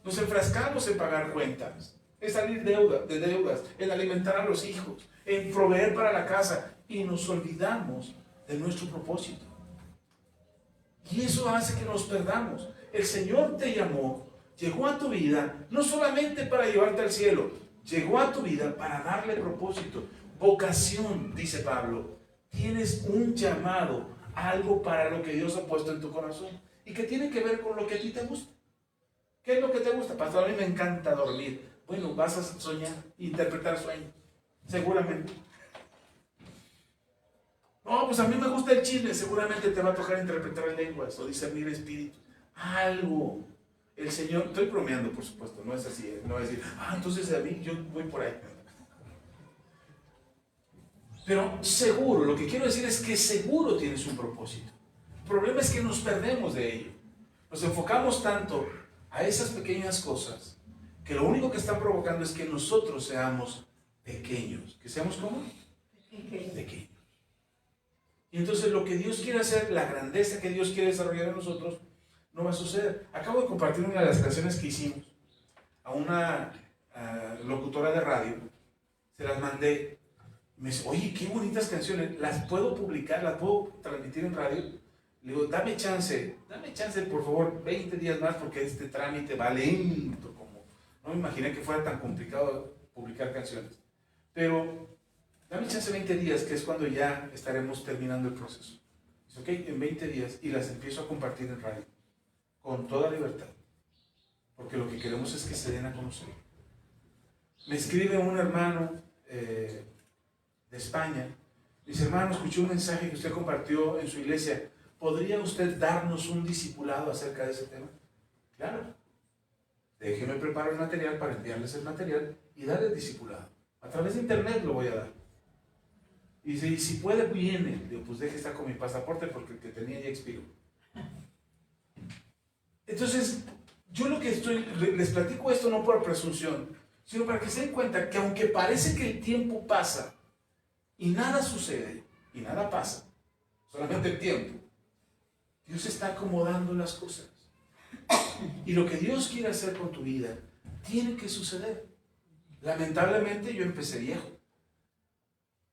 Nos enfrascamos en pagar cuentas, en salir de deudas, en alimentar a los hijos, en proveer para la casa y nos olvidamos de nuestro propósito. Y eso hace que nos perdamos. El Señor te llamó, llegó a tu vida, no solamente para llevarte al cielo, llegó a tu vida para darle propósito. Vocación, dice Pablo. Tienes un llamado, algo para lo que Dios ha puesto en tu corazón y que tiene que ver con lo que a ti te gusta. ¿Qué es lo que te gusta? Pastor, a mí me encanta dormir. Bueno, vas a soñar, interpretar sueños, seguramente. No, pues a mí me gusta el chisme, seguramente te va a tocar interpretar lenguas o discernir espíritus. Algo. El Señor, estoy bromeando, por supuesto, no es así, no es decir, entonces a mí yo voy por ahí. Pero seguro, lo que quiero decir es que seguro tienes un propósito. El problema es que nos perdemos de ello. Nos enfocamos tanto a esas pequeñas cosas que lo único que están provocando es que nosotros seamos pequeños. ¿Que seamos cómo? Pequeños. Y entonces lo que Dios quiere hacer, la grandeza que Dios quiere desarrollar en nosotros, no va a suceder. Acabo de compartir una de las canciones que hicimos a una locutora de radio. Se las mandé. Me dice, oye, qué bonitas canciones. ¿Las puedo publicar? ¿Las puedo transmitir en radio? Le digo, dame chance, por favor, 20 días más porque este trámite va lento. No me imaginé que fuera tan complicado publicar canciones. Pero dame chance 20 días, que es cuando ya estaremos terminando el proceso. Dice, ok, en 20 días, y las empiezo a compartir en radio, con toda libertad. Porque lo que queremos es que se den a conocer. Me escribe un hermano de España. Dice, hermano, escuché un mensaje que usted compartió en su iglesia. ¿Podría usted darnos un discipulado acerca de ese tema? Claro. Déjeme preparar el material para enviarles el material y darles discipulado. A través de internet lo voy a dar. Y dice, y si puede, viene. Digo, pues deje estar con mi pasaporte porque el que tenía ya expiró. Entonces, yo lo que les platico esto no por presunción, sino para que se den cuenta que aunque parece que el tiempo pasa y nada sucede y nada pasa, solamente el tiempo, Dios está acomodando las cosas. Y lo que Dios quiere hacer con tu vida tiene que suceder. Lamentablemente yo empecé viejo.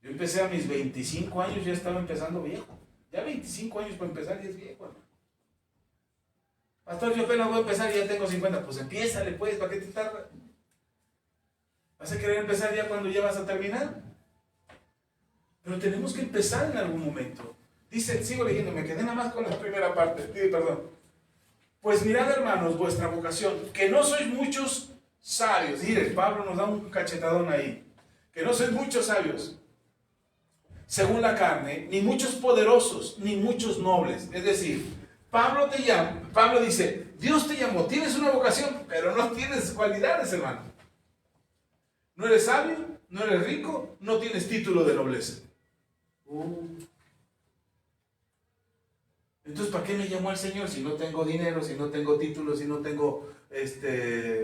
Yo empecé a mis 25 años, ya estaba empezando viejo. Ya 25 años para empezar y es viejo, hermano. Pastor, yo apenas voy a empezar y ya tengo 50. Pues empiézale pues, ¿para qué te tardas? ¿Vas a querer empezar ya cuando ya vas a terminar? Pero tenemos que empezar en algún momento. Dice, sigo leyendo, me quedé nada más con la primera parte. Pide perdón. Pues mirad, hermanos, vuestra vocación, que no sois muchos sabios. Mire, Pablo nos da un cachetadón ahí. Que no sois muchos sabios, según la carne, ni muchos poderosos, ni muchos nobles. Es decir, Pablo dice, Dios te llamó, tienes una vocación, pero no tienes cualidades, hermano. No eres sabio, no eres rico, no tienes título de nobleza. Entonces, ¿para qué me llamó el Señor si no tengo dinero, si no tengo títulos, si no tengo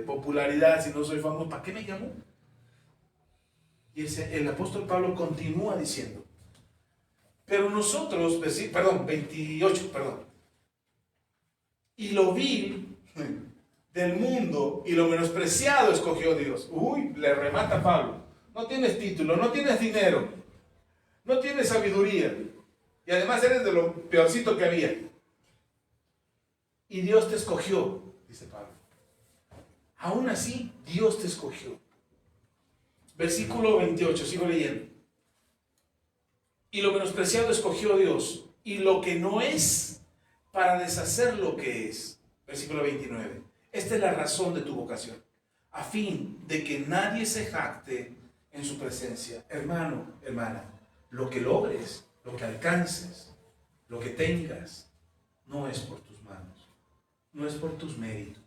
popularidad, si no soy famoso? ¿Para qué me llamó? Y el apóstol Pablo continúa diciendo, pero nosotros, 28, y lo vil del mundo y lo menospreciado escogió Dios. Uy, le remata Pablo. No tienes título, no tienes dinero, no tienes sabiduría. Y además eres de lo peorcito que había. Y Dios te escogió, dice Pablo. Aún así, Dios te escogió. Versículo 28, sigo leyendo. Y lo menospreciado escogió Dios, y lo que no es, para deshacer lo que es. Versículo 29. Esta es la razón de tu vocación, a fin de que nadie se jacte en su presencia. Hermano, hermana, lo que logres, lo que alcances, lo que tengas, no es por tus manos, no es por tus méritos.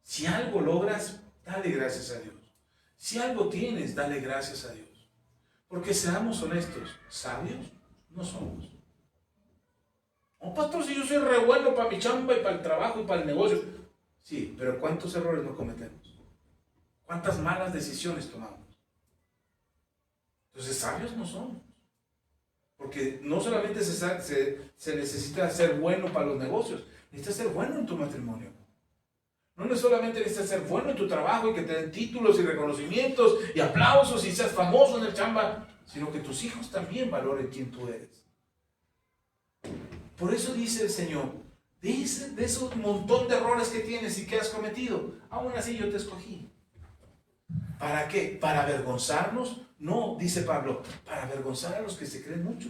Si algo logras, dale gracias a Dios. Si algo tienes, dale gracias a Dios. Porque seamos honestos, sabios no somos. Oh, pastor, si yo soy re bueno para mi chamba y para el trabajo y para el negocio. Sí, pero ¿cuántos errores no cometemos? ¿Cuántas malas decisiones tomamos? Entonces, sabios no somos. Porque no solamente se necesita ser bueno para los negocios, necesitas ser bueno en tu matrimonio. No solamente necesitas ser bueno en tu trabajo y que te den títulos y reconocimientos y aplausos y seas famoso en el chamba, sino que tus hijos también valoren quién tú eres. Por eso dice el Señor, dice de esos montón de errores que tienes y que has cometido, aún así yo te escogí. ¿Para qué? ¿Para avergonzarnos? No, dice Pablo, para avergonzar a los que se creen mucho.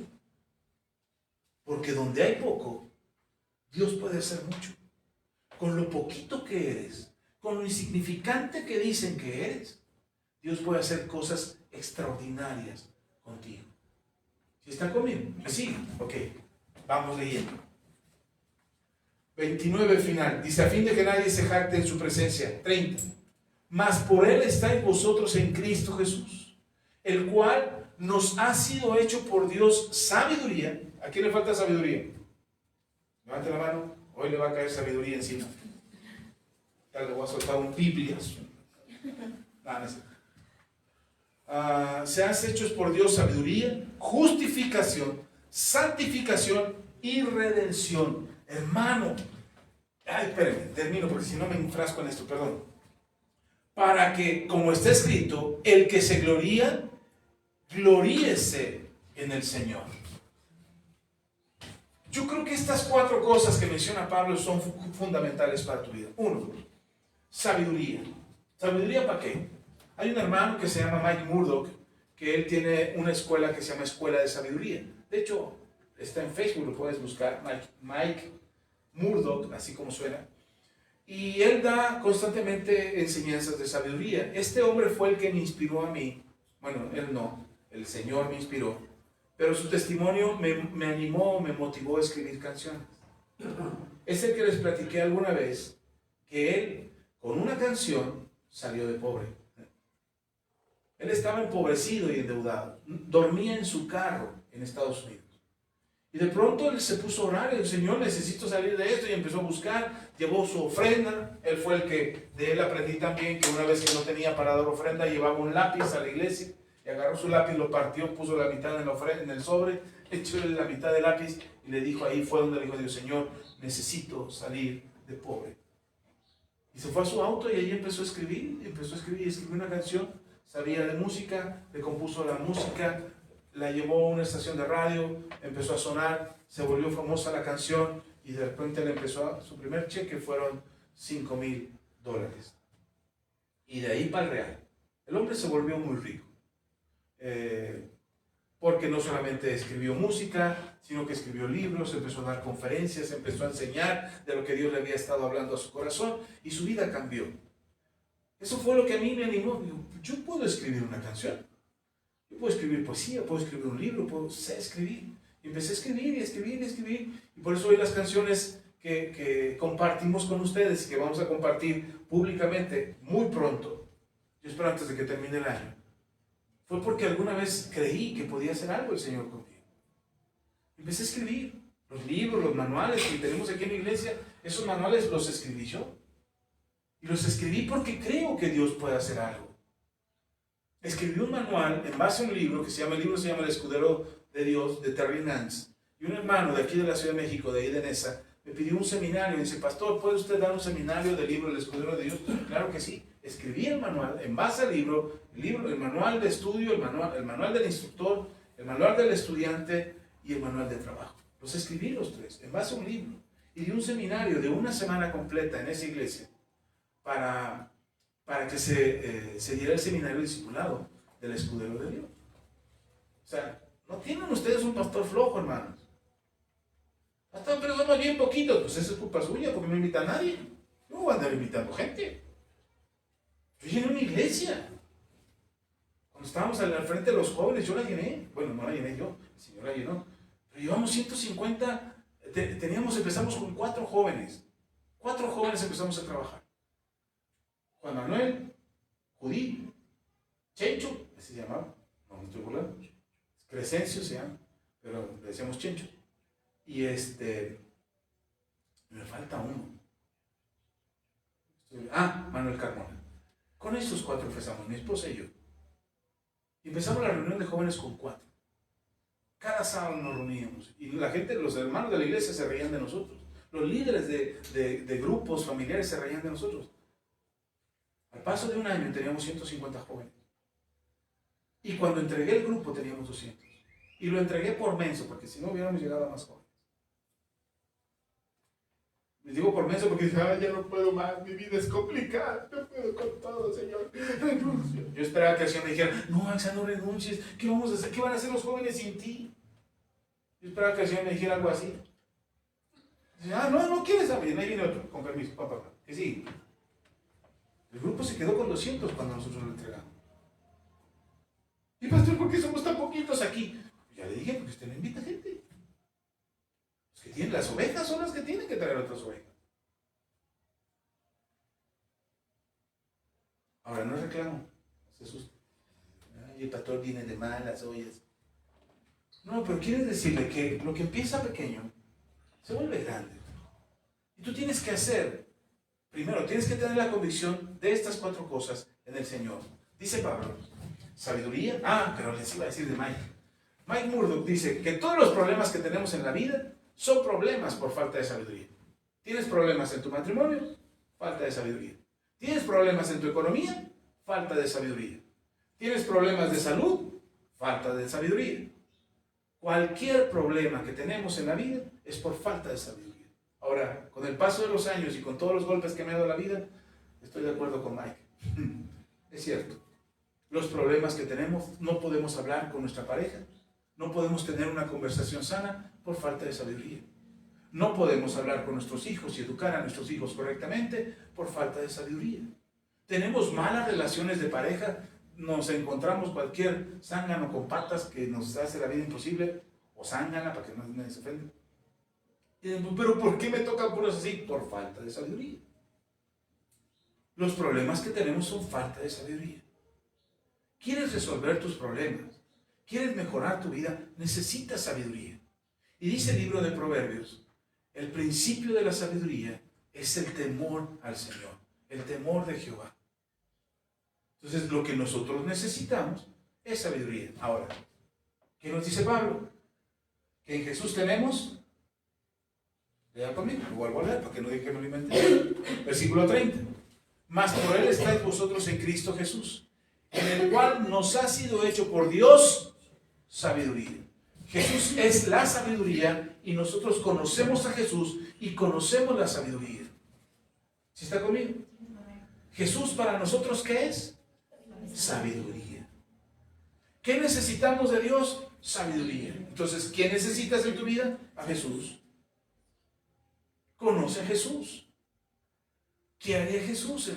Porque donde hay poco, Dios puede hacer mucho. Con lo poquito que eres, con lo insignificante que dicen que eres, Dios puede hacer cosas extraordinarias contigo. ¿Sí están conmigo? ¿Me siguen? Ok, vamos leyendo. 29 final, dice, a fin de que nadie se jacte en su presencia. 30, mas por él estáis vosotros en Cristo Jesús, el cual nos ha sido hecho por Dios sabiduría. ¿A quién le falta sabiduría? Levante la mano, hoy le va a caer sabiduría encima. Ya le voy a soltar un Biblias. Sean hechos por Dios sabiduría, justificación, santificación y redención. Hermano, espérenme, termino porque si no me enfrasco en esto, perdón. Para que, como está escrito, el que se gloría, gloríese en el Señor. Yo creo que estas 4 cosas que menciona Pablo son fundamentales para tu vida. 1, sabiduría. ¿Sabiduría para qué? Hay un hermano que se llama Mike Murdock, que él tiene una escuela que se llama Escuela de Sabiduría. De hecho, está en Facebook, lo puedes buscar, Mike Murdock, así como suena. Y él da constantemente enseñanzas de sabiduría. Este hombre fue el que me inspiró a mí. Bueno, él no, el Señor me inspiró. Pero su testimonio me animó, me motivó a escribir canciones. Es el que les platiqué alguna vez que él, con una canción, salió de pobre. Él estaba empobrecido y endeudado. Dormía en su carro en Estados Unidos. Y de pronto él se puso a orar, el Señor, necesito salir de esto, y empezó a buscar, llevó su ofrenda. Él fue el que, de él aprendí también que una vez que no tenía para dar ofrenda, llevaba un lápiz a la iglesia, y agarró su lápiz, lo partió, puso la mitad en la ofrenda, en el sobre, echó la mitad del lápiz, y le dijo, ahí fue donde le dijo a Dios, Señor, necesito salir de pobre. Y se fue a su auto y ahí empezó a escribir, y escribió una canción, sabía de música, le compuso la música, la llevó a una estación de radio, empezó a sonar, se volvió famosa la canción y de repente le su primer cheque fueron $5,000. Y de ahí para el real. El hombre se volvió muy rico. Porque no solamente escribió música, sino que escribió libros, empezó a dar conferencias, empezó a enseñar de lo que Dios le había estado hablando a su corazón y su vida cambió. Eso fue lo que a mí me animó. Digo, yo puedo escribir una canción. Yo puedo escribir poesía, puedo escribir un libro, sé escribir. Y empecé a escribir y escribir y escribir. Y por eso hoy las canciones que compartimos con ustedes y que vamos a compartir públicamente muy pronto, yo espero antes de que termine el año, fue porque alguna vez creí que podía hacer algo el Señor conmigo. Empecé a escribir los libros, los manuales que tenemos aquí en la iglesia. Esos manuales los escribí yo. Y los escribí porque creo que Dios puede hacer algo. Escribí un manual en base a un libro el libro se llama El Escudero de Dios, de Terry Nance. Y un hermano de aquí de la Ciudad de México, de ahí de Nesa, me pidió un seminario. Y dice, pastor, ¿puede usted dar un seminario del libro El Escudero de Dios? Claro que sí. Escribí el manual en base al libro, el manual de estudio, el manual del instructor, el manual del estudiante y el manual de trabajo. Los escribí los 3 en base a un libro. Y di un seminario de una semana completa en esa iglesia para que se diera el seminario discipulado del Escudero de Dios. O sea, no tienen ustedes un pastor flojo, hermanos. Pastor, pero somos bien poquitos. Pues esa es culpa suya, porque no invita a nadie. Yo no voy a andar invitando gente. Yo llené una iglesia. Cuando estábamos al frente de los jóvenes, yo la llené. Bueno, no la llené yo, el Señor la llenó. Pero llevamos 150, empezamos con 4 jóvenes. 4 jóvenes empezamos a trabajar. Juan Manuel, Judí, Chencho, así se llamaba, no me estoy burlando, Crescencio se llama, pero le decíamos Chencho. Y me falta uno. Manuel Carmona. Con estos 4 empezamos, mi esposa y yo. Y empezamos la reunión de jóvenes con 4. Cada sábado nos reuníamos. Y la gente, los hermanos de la iglesia se reían de nosotros. Los líderes de grupos familiares se reían de nosotros. Al paso de un año teníamos 150 jóvenes. Y cuando entregué el grupo teníamos 200. Y lo entregué por menso, porque si no hubiéramos llegado a más jóvenes. Les digo por menso porque dicen, ya no puedo más, mi vida es complicada, no puedo con todo, Señor, renuncio. Yo esperaba que el Señor me dijera, no, Axa, no renuncies, ¿qué vamos a hacer? ¿Qué van a hacer los jóvenes sin ti? Yo esperaba que el Señor me dijera algo así. Dice, no quieres saber, ahí viene otro, con permiso, papá, que sí. El grupo se quedó con 200 cuando nosotros lo entregamos. Y pastor, ¿por qué somos tan poquitos aquí? Pues ya le dije, porque usted no invita gente. Los que tienen las ovejas son las que tienen que traer otras ovejas. Ahora no reclamo. Jesús, ay, el pastor viene de malas ollas. No, pero quiere decirle que lo que empieza pequeño se vuelve grande. Y tú tienes que hacer, primero, tienes que tener la convicción de estas 4 cosas en el Señor. Dice Pablo, sabiduría. Pero les iba a decir de Mike. Mike Murdock dice que todos los problemas que tenemos en la vida son problemas por falta de sabiduría. ¿Tienes problemas en tu matrimonio? Falta de sabiduría. ¿Tienes problemas en tu economía? Falta de sabiduría. ¿Tienes problemas de salud? Falta de sabiduría. Cualquier problema que tenemos en la vida es por falta de sabiduría. Ahora, con el paso de los años y con todos los golpes que me ha dado la vida, estoy de acuerdo con Mike. Es cierto. Los problemas que tenemos, no podemos hablar con nuestra pareja, no podemos tener una conversación sana por falta de sabiduría. No podemos hablar con nuestros hijos y educar a nuestros hijos correctamente por falta de sabiduría. Tenemos malas relaciones de pareja, nos encontramos cualquier zángano con patas que nos hace la vida imposible, o zángana para que no me se ofenda. Y decimos, pero ¿por qué me tocan puros así? Por falta de sabiduría. Los problemas que tenemos son falta de sabiduría. ¿Quieres resolver tus problemas? ¿Quieres mejorar tu vida? Necesitas sabiduría. Y dice el libro de Proverbios, el principio de la sabiduría es el temor al Señor, el temor de Jehová. Entonces, lo que nosotros necesitamos es sabiduría. Ahora, ¿qué nos dice Pablo? Que en Jesús tenemos, lea conmigo, lo vuelvo a leer para que no diga que me lo inventé. Versículo 30. Mas por él estáis vosotros en Cristo Jesús, en el cual nos ha sido hecho por Dios sabiduría. Jesús es la sabiduría y nosotros conocemos a Jesús y conocemos la sabiduría. ¿Sí está conmigo? Jesús para nosotros, ¿qué es? Sabiduría. ¿Qué necesitamos de Dios? Sabiduría. Entonces, ¿quién necesitas en tu vida? A Jesús. Conoce a Jesús. ¿Qué haría Jesús?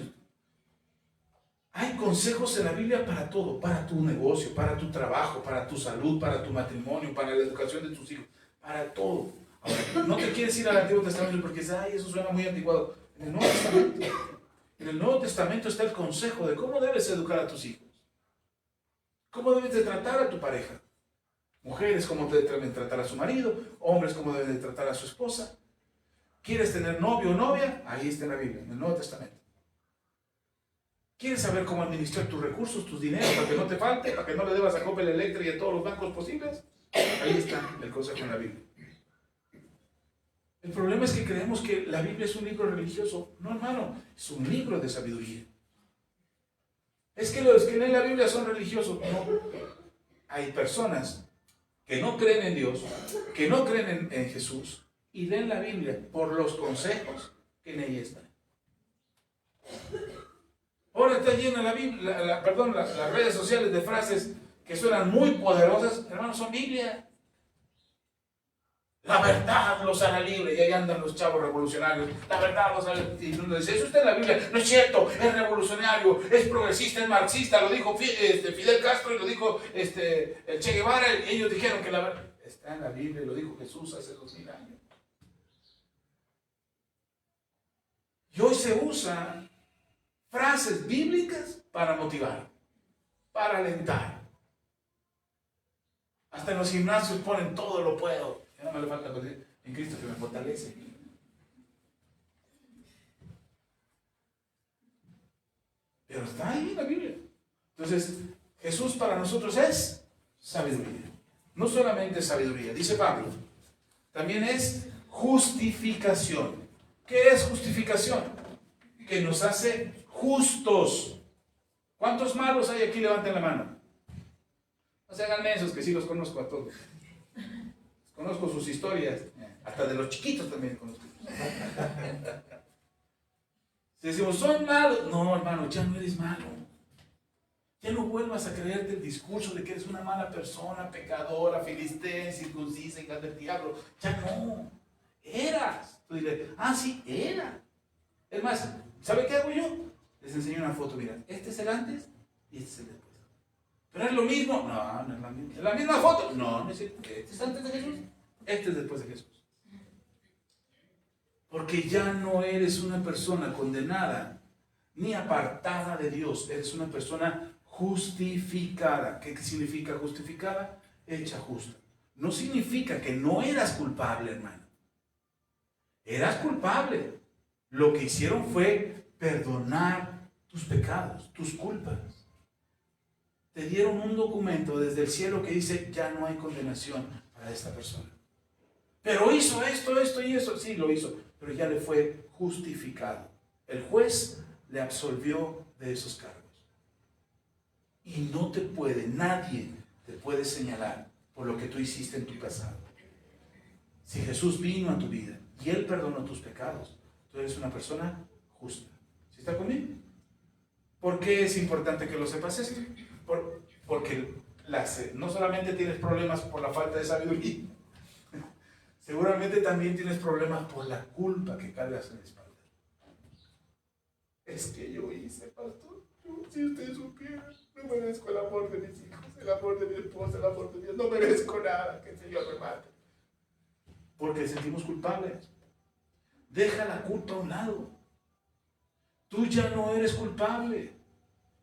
Hay consejos en la Biblia para todo, para tu negocio, para tu trabajo, para tu salud, para tu matrimonio, para la educación de tus hijos, para todo. Ahora, no te quieres ir al Antiguo Testamento porque dices, ay, eso suena muy anticuado. En el Nuevo Testamento está el consejo de cómo debes educar a tus hijos, cómo debes de tratar a tu pareja. Mujeres, cómo deben tratar a su marido, hombres, cómo deben de tratar a su esposa. ¿Quieres tener novio o novia? Ahí está en la Biblia, en el Nuevo Testamento. ¿Quieres saber cómo administrar tus recursos, tus dineros, para que no te falte, para que no le debas a Coppel Electric y a todos los bancos posibles? Ahí está el consejo en la Biblia. El problema es que creemos que la Biblia es un libro religioso. No, hermano, es un libro de sabiduría. Es que los que leen la Biblia son religiosos. No. Hay personas que no creen en Dios, que no creen en Jesús, y leen la Biblia por los consejos que en ella están. Ahora está llena la Biblia, las redes sociales de frases que suenan muy poderosas. Hermanos, son Biblia. La verdad los hará libre. Y ahí andan los chavos revolucionarios. La verdad los hará libre. Y uno dice, eso está en la Biblia. No es cierto, es revolucionario, es progresista, es marxista. Lo dijo Fidel Castro y lo dijo el Che Guevara. Y ellos dijeron que la verdad está en la Biblia y lo dijo Jesús hace 2000 años. Y hoy se usan frases bíblicas para motivar, para alentar. Hasta en los gimnasios ponen todo lo puedo. Ya no me le falta decir, en Cristo que me fortalece. Pero está ahí en la Biblia. Entonces, Jesús para nosotros es sabiduría. No solamente sabiduría, dice Pablo, también es justificación. ¿Qué es justificación? Que nos hace justos. ¿Cuántos malos hay aquí? Levanten la mano. No se hagan mensos, que sí los conozco a todos. Conozco sus historias. Hasta de los chiquitos también conozco. Si decimos, son malos. No, hermano, ya no eres malo. Ya no vuelvas a creerte el discurso de que eres una mala persona, pecadora, filistea, incircuncisa, hija del diablo. Ya no. Eras. Tú dices, sí, era. Es más, ¿sabe qué hago yo? Les enseño una foto, mira. Este es el antes y este es el después. ¿Pero es lo mismo? No, no es la misma. ¿Es la misma foto? No, no es cierto. Este es antes de Jesús, este es después de Jesús. Porque ya no eres una persona condenada ni apartada de Dios. Eres una persona justificada. ¿Qué significa justificada? Hecha justa. No significa que no eras culpable, hermano. Eras culpable. Lo que hicieron fue perdonar tus pecados, tus culpas. Te dieron un documento desde el cielo que dice, ya no hay condenación para esta persona. Pero hizo esto y eso. Sí, lo hizo, pero ya le fue justificado. El juez le absolvió de esos cargos. Y no te puede, nadie te puede señalar por lo que tú hiciste en tu pasado. Si Jesús vino a tu vida y Él perdonó tus pecados, tú eres una persona justa. ¿Sí está conmigo? ¿Por qué es importante que lo sepas esto? Porque no solamente tienes problemas por la falta de sabiduría, seguramente también tienes problemas por la culpa que cargas en la espalda. Es que yo hice, pastor. Si ustedes supieran, no merezco el amor de mis hijos, el amor de mi esposa, el amor de Dios. No merezco nada, que el Señor me mate. Porque sentimos culpables. Deja la culpa a un lado. Tú ya no eres culpable.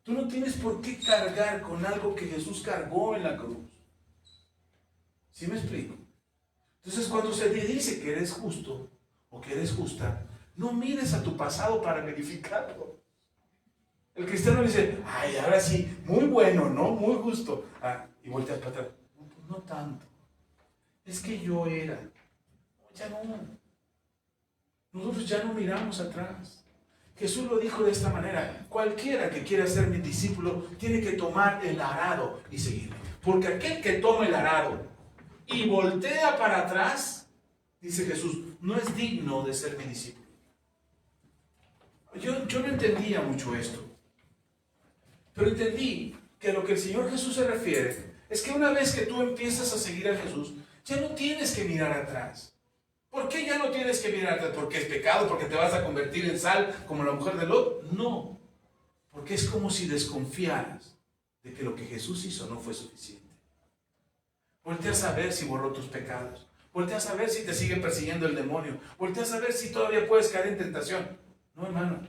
Tú no tienes por qué cargar con algo que Jesús cargó en la cruz. ¿Sí me explico? Entonces, cuando se te dice que eres justo o que eres justa, no mires a tu pasado para verificarlo. El cristiano dice, ahora sí, muy bueno, ¿no? Muy justo. Y volteas para atrás. No, pues no tanto. Es que yo era. Ya no. Nosotros ya no miramos atrás. Jesús lo dijo de esta manera: cualquiera que quiera ser mi discípulo tiene que tomar el arado y seguirme. Porque aquel que toma el arado y voltea para atrás, dice Jesús, no es digno de ser mi discípulo. Yo no entendía mucho esto, pero entendí que lo que el Señor Jesús se refiere es que una vez que tú empiezas a seguir a Jesús, ya no tienes que mirar atrás. ¿Por qué ya no tienes que mirar atrás? ¿Porque es pecado? ¿Porque te vas a convertir en sal como la mujer de Lot? No, porque es como si desconfiaras de que lo que Jesús hizo no fue suficiente. Volteas a ver si borró tus pecados. Volteas a ver si te sigue persiguiendo el demonio. Volteas a ver si todavía puedes caer en tentación. No, hermano.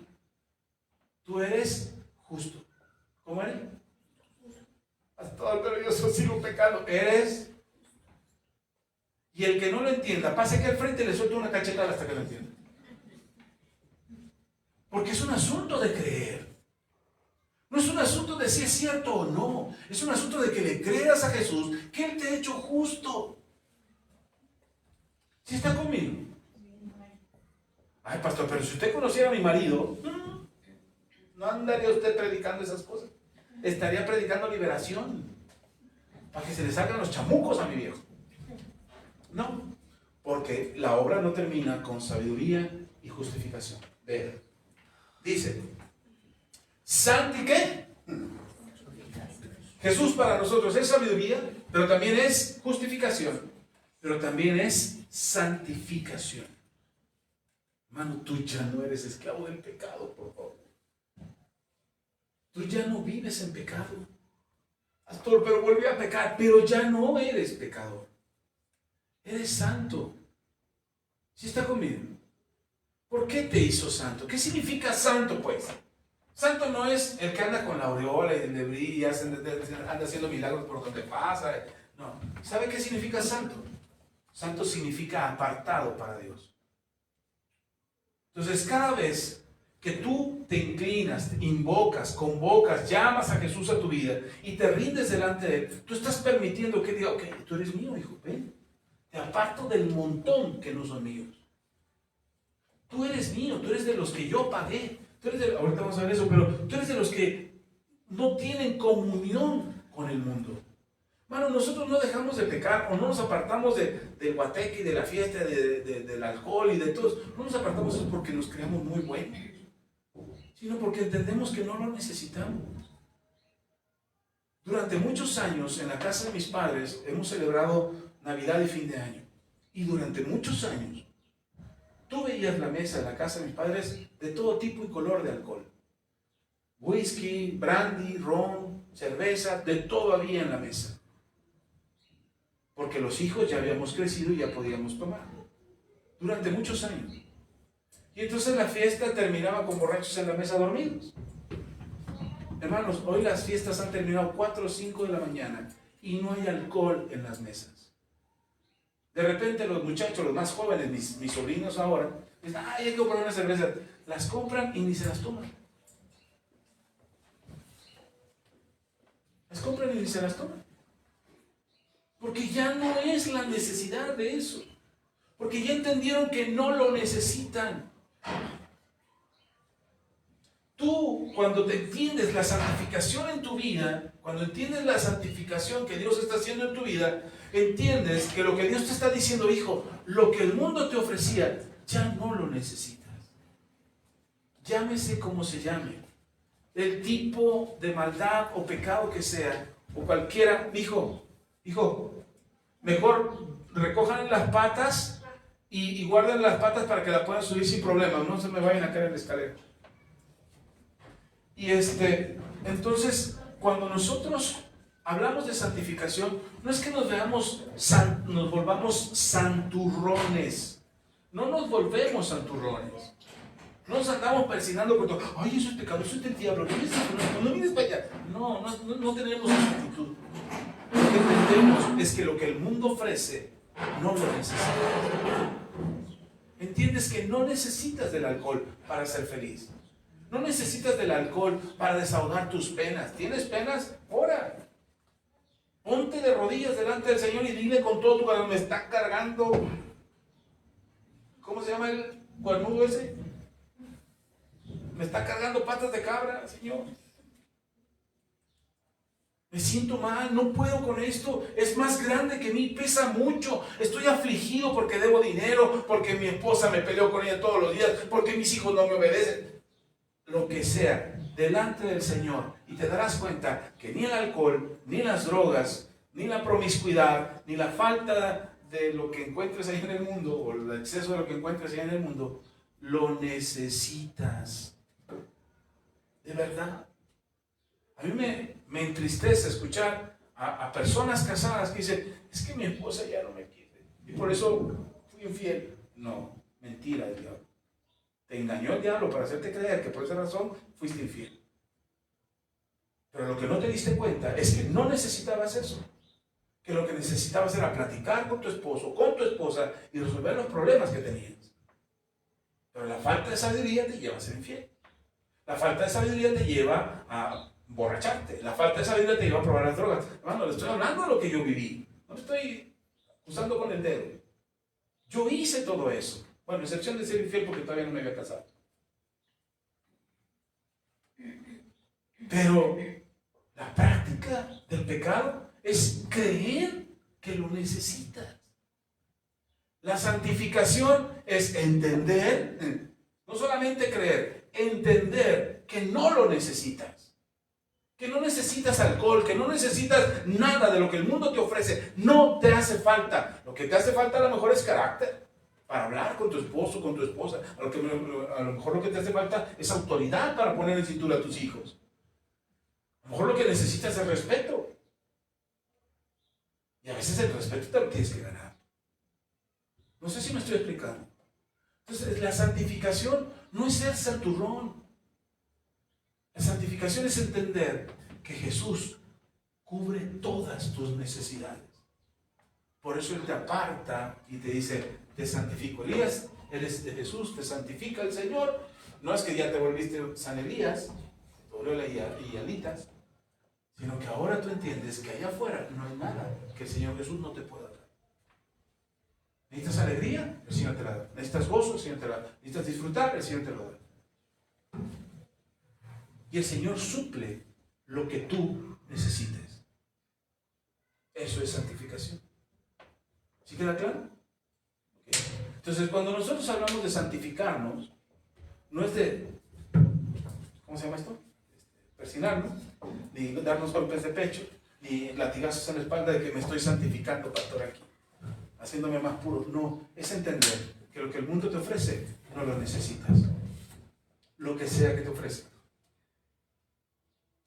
Tú eres justo. ¿Cómo eres? Pastor, pero yo sigo pecando. Eres. Y el que no lo entienda, pase aquí al frente y le suelta una cachetada hasta que lo entienda. Porque es un asunto de creer. No es un asunto de si es cierto o no. Es un asunto de que le creas a Jesús, que Él te ha hecho justo. ¿Sí está conmigo? Ay, pastor, pero si usted conociera a mi marido, no andaría usted predicando esas cosas. Estaría predicando liberación. Para que se le salgan los chamucos a mi viejo. No, porque la obra no termina con sabiduría y justificación. Vean. Dice, ¿santi qué? Jesús para nosotros es sabiduría, pero también es justificación, pero también es santificación. Hermano, tú ya no eres esclavo del pecado, por favor. Tú ya no vives en pecado. Pastor, pero volví a pecar, pero ya no eres pecador. Eres santo. ¿Sí está conmigo? ¿Por qué te hizo santo? ¿Qué significa santo, pues? Santo no es el que anda con la aureola y le brilla, anda haciendo milagros por donde pasa. No. ¿Sabe qué significa santo? Santo significa apartado para Dios. Entonces, cada vez que tú te inclinas, invocas, convocas, llamas a Jesús a tu vida y te rindes delante de Él, tú estás permitiendo que diga, ok, tú eres mío, hijo, ven. Te aparto del montón que no son míos. Tú eres mío, tú eres de los que yo pagué. Ahorita vamos a ver eso, pero tú eres de los que no tienen comunión con el mundo. Bueno, nosotros no dejamos de pecar o no nos apartamos del guateque y de la fiesta, del alcohol y de todo. No nos apartamos eso porque nos creamos muy buenos, sino porque entendemos que no lo necesitamos. Durante muchos años en la casa de mis padres hemos celebrado Navidad y fin de año. Y durante muchos años tú veías la mesa de la casa de mis padres de todo tipo y color de alcohol. Whisky, brandy, ron, cerveza, de todo había en la mesa. Porque los hijos ya habíamos crecido y ya podíamos tomar. Durante muchos años. Y entonces la fiesta terminaba con borrachos en la mesa dormidos. Hermanos, hoy las fiestas han terminado 4 o 5 de la mañana y no hay alcohol en las mesas. De repente los muchachos, los más jóvenes, mis sobrinos ahora, dicen, ay, hay que comprar una cerveza. Las compran y ni se las toman. Las compran y ni se las toman. Porque ya no es la necesidad de eso. Porque ya entendieron que no lo necesitan. Tú, cuando te entiendes la santificación en tu vida, cuando entiendes la santificación que Dios está haciendo en tu vida, entiendes que lo que Dios te está diciendo, hijo, lo que el mundo te ofrecía, ya no lo necesitas. Llámese como se llame, el tipo de maldad o pecado que sea, o cualquiera, hijo, mejor recojan las patas y guarden las patas para que la puedan subir sin problemas, no se me vayan a caer en la escalera. Y entonces, cuando nosotros hablamos de santificación, no es que nos volvamos santurrones. No nos volvemos santurrones. No nos andamos persinando por todo. Ay, eso es pecado, eso es del diablo. No vienes para allá. No tenemos esa actitud. Lo que entendemos es que lo que el mundo ofrece, no lo necesitas. Entiendes que no necesitas del alcohol para ser feliz. No necesitas del alcohol para desahogar tus penas. ¿Tienes penas? Ora. Ponte de rodillas delante del Señor y dile con todo tu corazón, me está cargando. ¿Cómo se llama el cuernudo ese? Me está cargando patas de cabra, Señor. Me siento mal, no puedo con esto, es más grande que mí, pesa mucho, estoy afligido porque debo dinero, porque mi esposa me peleó con ella todos los días, porque mis hijos no me obedecen. Lo que sea, delante del Señor, y te darás cuenta que ni el alcohol, ni las drogas, ni la promiscuidad, ni la falta de lo que encuentres ahí en el mundo, o el exceso de lo que encuentres ahí en el mundo, lo necesitas. De verdad. A mí me entristece escuchar a personas casadas que dicen, es que mi esposa ya no me quiere, y por eso fui infiel. No, mentira del diablo. Te engañó el diablo para hacerte creer que por esa razón fuiste infiel. Pero lo que no te diste cuenta es que no necesitabas eso. Que lo que necesitabas era platicar con tu esposo, con tu esposa y resolver los problemas que tenías. Pero la falta de sabiduría te lleva a ser infiel. La falta de sabiduría te lleva a borracharte. La falta de sabiduría te lleva a probar las drogas. Hermano, le estoy hablando de lo que yo viví. No te estoy acusando con el dedo. Yo hice todo eso. Bueno, excepción de ser infiel porque todavía no me había casado. Pero la práctica del pecado es creer que lo necesitas. La santificación es entender, no solamente creer, entender que no lo necesitas. Que no necesitas alcohol, que no necesitas nada de lo que el mundo te ofrece. No te hace falta. Lo que te hace falta a lo mejor es carácter. Para hablar con tu esposo, con tu esposa. A lo mejor lo que te hace falta es autoridad para poner en cintura a tus hijos. A lo mejor lo que necesitas es respeto. Y a veces el respeto te lo tienes que ganar. No sé si me estoy explicando. Entonces, la santificación no es ser santurrón. La santificación es entender que Jesús cubre todas tus necesidades. Por eso Él te aparta y te dice, te santifico. Elías, eres de Jesús, te santifica el Señor. No es que ya te volviste San Elías, te volvió la Ialitas, sino que ahora tú entiendes que allá afuera no hay nada que el Señor Jesús no te pueda dar. ¿Necesitas alegría? El Señor te la da. ¿Necesitas gozo? El Señor te la da. ¿Necesitas disfrutar? El Señor te lo da. Y el Señor suple lo que tú necesites. Eso es santificación. ¿Sí queda claro? Okay. Entonces, cuando nosotros hablamos de santificarnos, no es de, ¿cómo se llama esto? Persinarnos, ni darnos golpes de pecho, ni latigazos en la espalda de que me estoy santificando, pastor, aquí, haciéndome más puro. No, es entender que lo que el mundo te ofrece, no lo necesitas. Lo que sea que te ofrezca.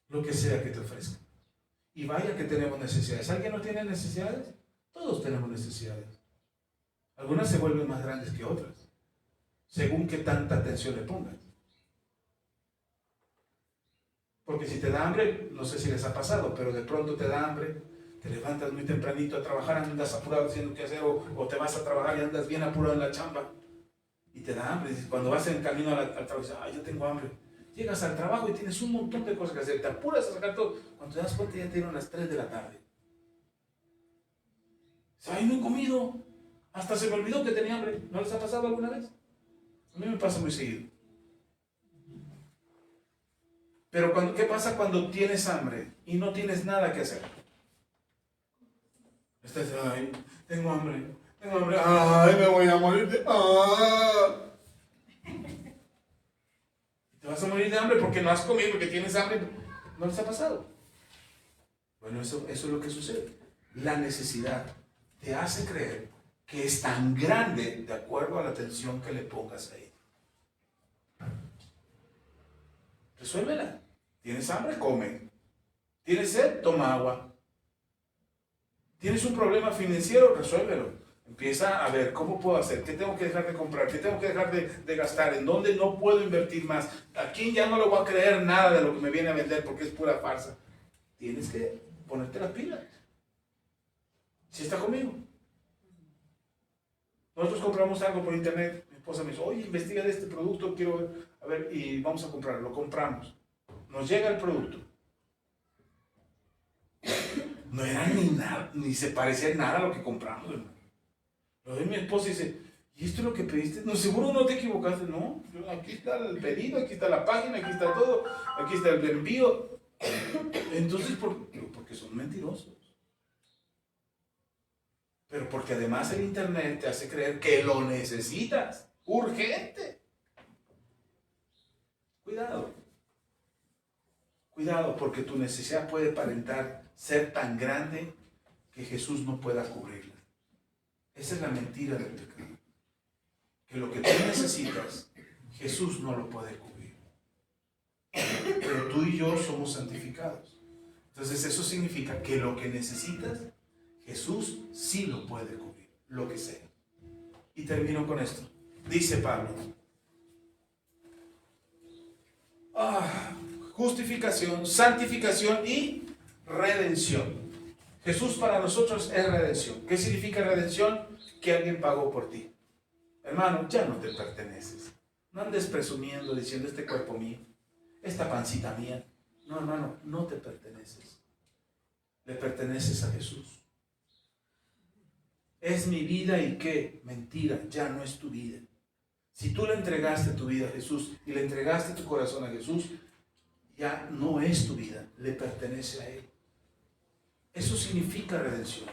Lo que sea que te ofrezca. Y vaya que tenemos necesidades. ¿Alguien no tiene necesidades? Todos tenemos necesidades. Algunas se vuelven más grandes que otras, según qué tanta atención le pongas. Porque si te da hambre, no sé si les ha pasado, pero de pronto te da hambre, te levantas muy tempranito a trabajar, andas apurado diciendo qué hacer, o te vas a trabajar y andas bien apurado en la chamba, y te da hambre. Cuando vas en camino al trabajo, dices, yo tengo hambre. Llegas al trabajo y tienes un montón de cosas que hacer, te apuras a sacar todo. Cuando te das cuenta ya te dieron las 3 de la tarde. Dices, no he comido. Hasta se me olvidó que tenía hambre. ¿No les ha pasado alguna vez? A mí me pasa muy seguido. Pero ¿qué pasa cuando tienes hambre y no tienes nada que hacer? Estás, tengo hambre, me voy a morir de Te vas a morir de hambre porque no has comido, porque tienes hambre. ¿No les ha pasado? Bueno, eso es lo que sucede. La necesidad te hace creer que es tan grande de acuerdo a la atención que le pongas ahí. Resuélvela. ¿Tienes hambre? Come. ¿Tienes sed? Toma agua. ¿Tienes un problema financiero? Resuélvelo. Empieza a ver cómo puedo hacer, qué tengo que dejar de comprar, qué tengo que dejar de gastar, en dónde no puedo invertir más, a quién ya no le voy a creer nada de lo que me viene a vender porque es pura farsa. Tienes que ponerte las pilas. ¿Sí está conmigo? Nosotros compramos algo por internet, mi esposa me dice, oye, investiga de este producto, quiero ver, a ver, y vamos a comprarlo, lo compramos. Nos llega el producto. No era ni nada, ni se parecía nada a lo que compramos, hermano. Lo ve mi esposa y dice, ¿y esto es lo que pediste? No, seguro no te equivocaste. No, aquí está el pedido, aquí está la página, aquí está todo, aquí está el envío. Entonces, porque son mentirosos. Pero porque además el internet te hace creer que lo necesitas, urgente. Cuidado. Cuidado, porque tu necesidad puede aparentar ser tan grande que Jesús no pueda cubrirla. Esa es la mentira del pecado. Que lo que tú necesitas, Jesús no lo puede cubrir. Pero tú y yo somos santificados. Entonces eso significa que lo que necesitas, Jesús sí lo puede cubrir, lo que sea. Y termino con esto. Dice Pablo. Justificación, santificación y redención. Jesús para nosotros es redención. ¿Qué significa redención? Que alguien pagó por ti. Hermano, ya no te perteneces. No andes presumiendo diciendo este cuerpo mío, esta pancita mía. No, hermano, no te perteneces. Le perteneces a Jesús. Es mi vida y qué, mentira, ya no es tu vida. Si tú le entregaste tu vida a Jesús y le entregaste tu corazón a Jesús, ya no es tu vida, le pertenece a Él. Eso significa redención.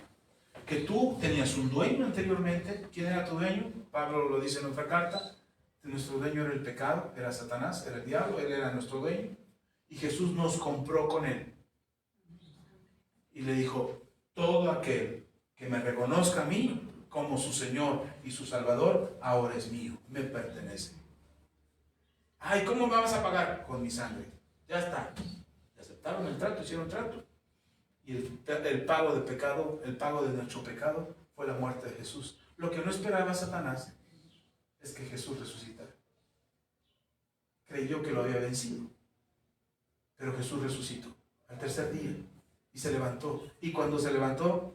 Que tú tenías un dueño anteriormente. ¿Quién era tu dueño? Pablo lo dice en otra carta. Nuestro dueño era el pecado, era Satanás, era el diablo, él era nuestro dueño. Y Jesús nos compró con él. Y le dijo, todo aquel que me reconozca a mí como su Señor y su Salvador, ahora es mío, me pertenece. Ay, ¿cómo me vas a pagar? Con mi sangre. Ya está. Aceptaron el trato, hicieron trato. Y el pago de pecado, el pago de nuestro pecado, fue la muerte de Jesús. Lo que no esperaba Satanás es que Jesús resucitara. Creyó que lo había vencido. Pero Jesús resucitó al tercer día y se levantó. Y cuando se levantó,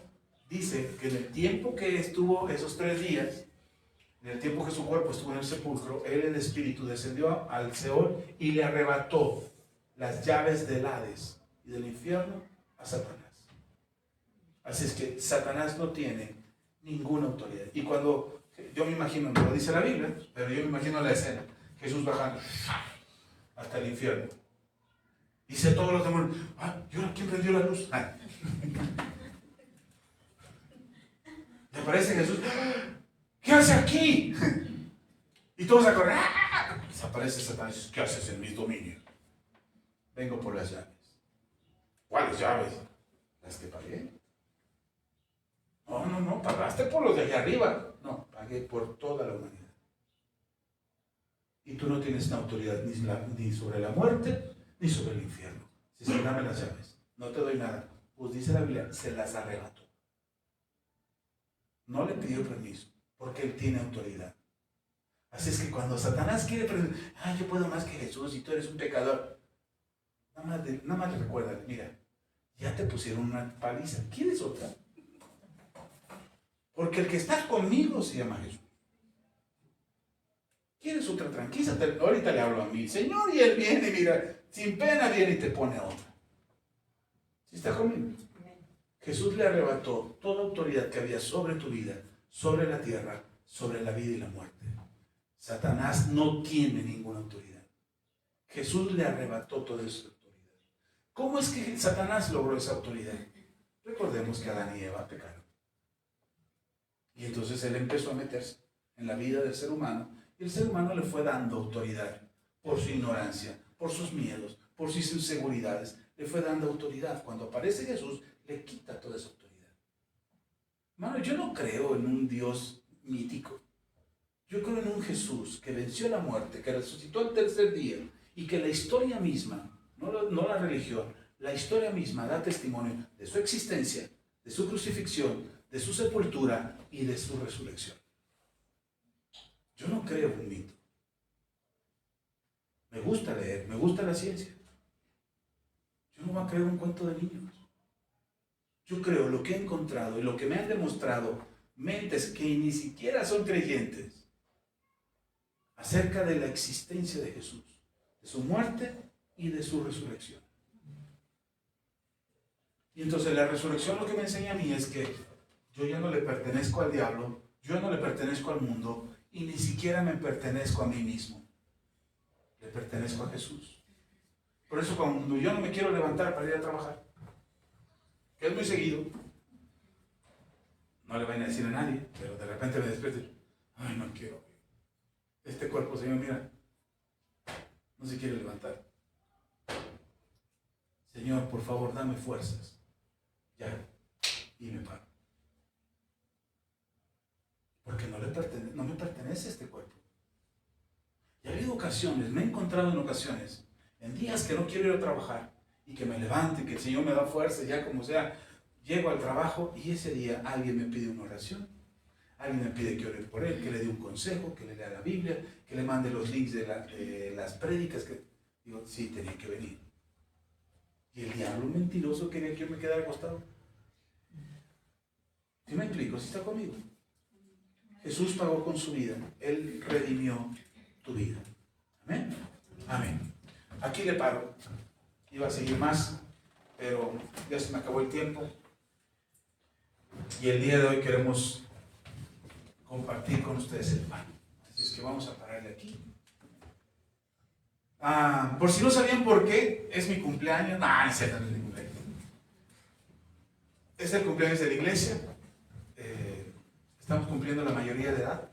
dice que en el tiempo que estuvo esos 3 días, en el tiempo que su cuerpo estuvo en el sepulcro, él en espíritu descendió al Seol y le arrebató las llaves del Hades y del infierno a Satanás. Así es que Satanás no tiene ninguna autoridad. Y cuando, yo me imagino, no lo dice la Biblia, pero yo me imagino la escena, Jesús bajando hasta el infierno. Dice a todos los demonios, ¿y ahora quién prendió la luz? Le aparece Jesús, ¿qué hace aquí? Y todos a correr. Desaparece Satanás, ¿qué haces en mis dominios? Vengo por las llaves. ¿Cuáles llaves? Las que pagué. No, pagaste por los de allá arriba. No, pagué por toda la humanidad. Y tú no tienes una autoridad ni sobre la muerte, ni sobre el infierno. Si se dame las llaves, no te doy nada. Pues dice la Biblia, se las arrebató. No le pidió permiso, porque él tiene autoridad. Así es que cuando Satanás quiere yo puedo más que Jesús y tú eres un pecador, nada más le recuerda, mira, ya te pusieron una paliza, ¿quieres otra? Porque el que está conmigo se llama Jesús. ¿Quieres otra? Tranquilízate, ahorita le hablo a mí, Señor, y él viene, mira, sin pena viene y te pone otra. ¿Sí está conmigo? Jesús le arrebató toda autoridad que había sobre tu vida, sobre la tierra, sobre la vida y la muerte. Satanás no tiene ninguna autoridad. Jesús le arrebató toda esa autoridad. ¿Cómo es que Satanás logró esa autoridad? Recordemos que Adán y Eva pecaron. Y entonces él empezó a meterse en la vida del ser humano y el ser humano le fue dando autoridad por su ignorancia, por sus miedos, por sus inseguridades. Le fue dando autoridad. Cuando aparece Jesús, le quita toda esa autoridad. Hermano, yo no creo en un Dios mítico. Yo creo en un Jesús que venció la muerte, que resucitó al tercer día y que la historia misma, no la religión, la historia misma da testimonio de su existencia, de su crucifixión, de su sepultura y de su resurrección. Yo no creo en un mito. Me gusta leer, me gusta la ciencia. Yo no voy a creer un cuento de niños. Yo creo lo que he encontrado y lo que me han demostrado mentes que ni siquiera son creyentes acerca de la existencia de Jesús, de su muerte y de su resurrección. Y entonces la resurrección lo que me enseña a mí es que yo ya no le pertenezco al diablo, yo no le pertenezco al mundo y ni siquiera me pertenezco a mí mismo. Le pertenezco a Jesús. Por eso cuando yo no me quiero levantar para ir a trabajar, que es muy seguido, no le vayan a decir a nadie, pero de repente me despierto y, no quiero. Este cuerpo, Señor, mira, no se quiere levantar. Señor, por favor, dame fuerzas. Ya, y me paro. Porque no me pertenece este cuerpo. Y ha habido ocasiones, me he encontrado en ocasiones, en días que no quiero ir a trabajar, y que me levante, que el Señor me da fuerza, ya como sea, llego al trabajo y ese día alguien me pide una oración. Alguien me pide que ore por él, que le dé un consejo, que le lea la Biblia, que le mande los links de las prédicas. Digo, sí, tenía que venir. Y el diablo mentiroso quería que yo me quedara acostado. ¿Sí me explico? ¿Sí está conmigo? Jesús pagó con su vida. Él redimió tu vida. Amén. Amén. Aquí le paro. Iba a seguir más, pero ya se me acabó el tiempo. Y el día de hoy queremos compartir con ustedes el pan. Así es que vamos a pararle aquí. Por si no sabían por qué, es mi cumpleaños. No es cierto, no es mi cumpleaños. Es el cumpleaños de la iglesia. Estamos cumpliendo la mayoría de edad.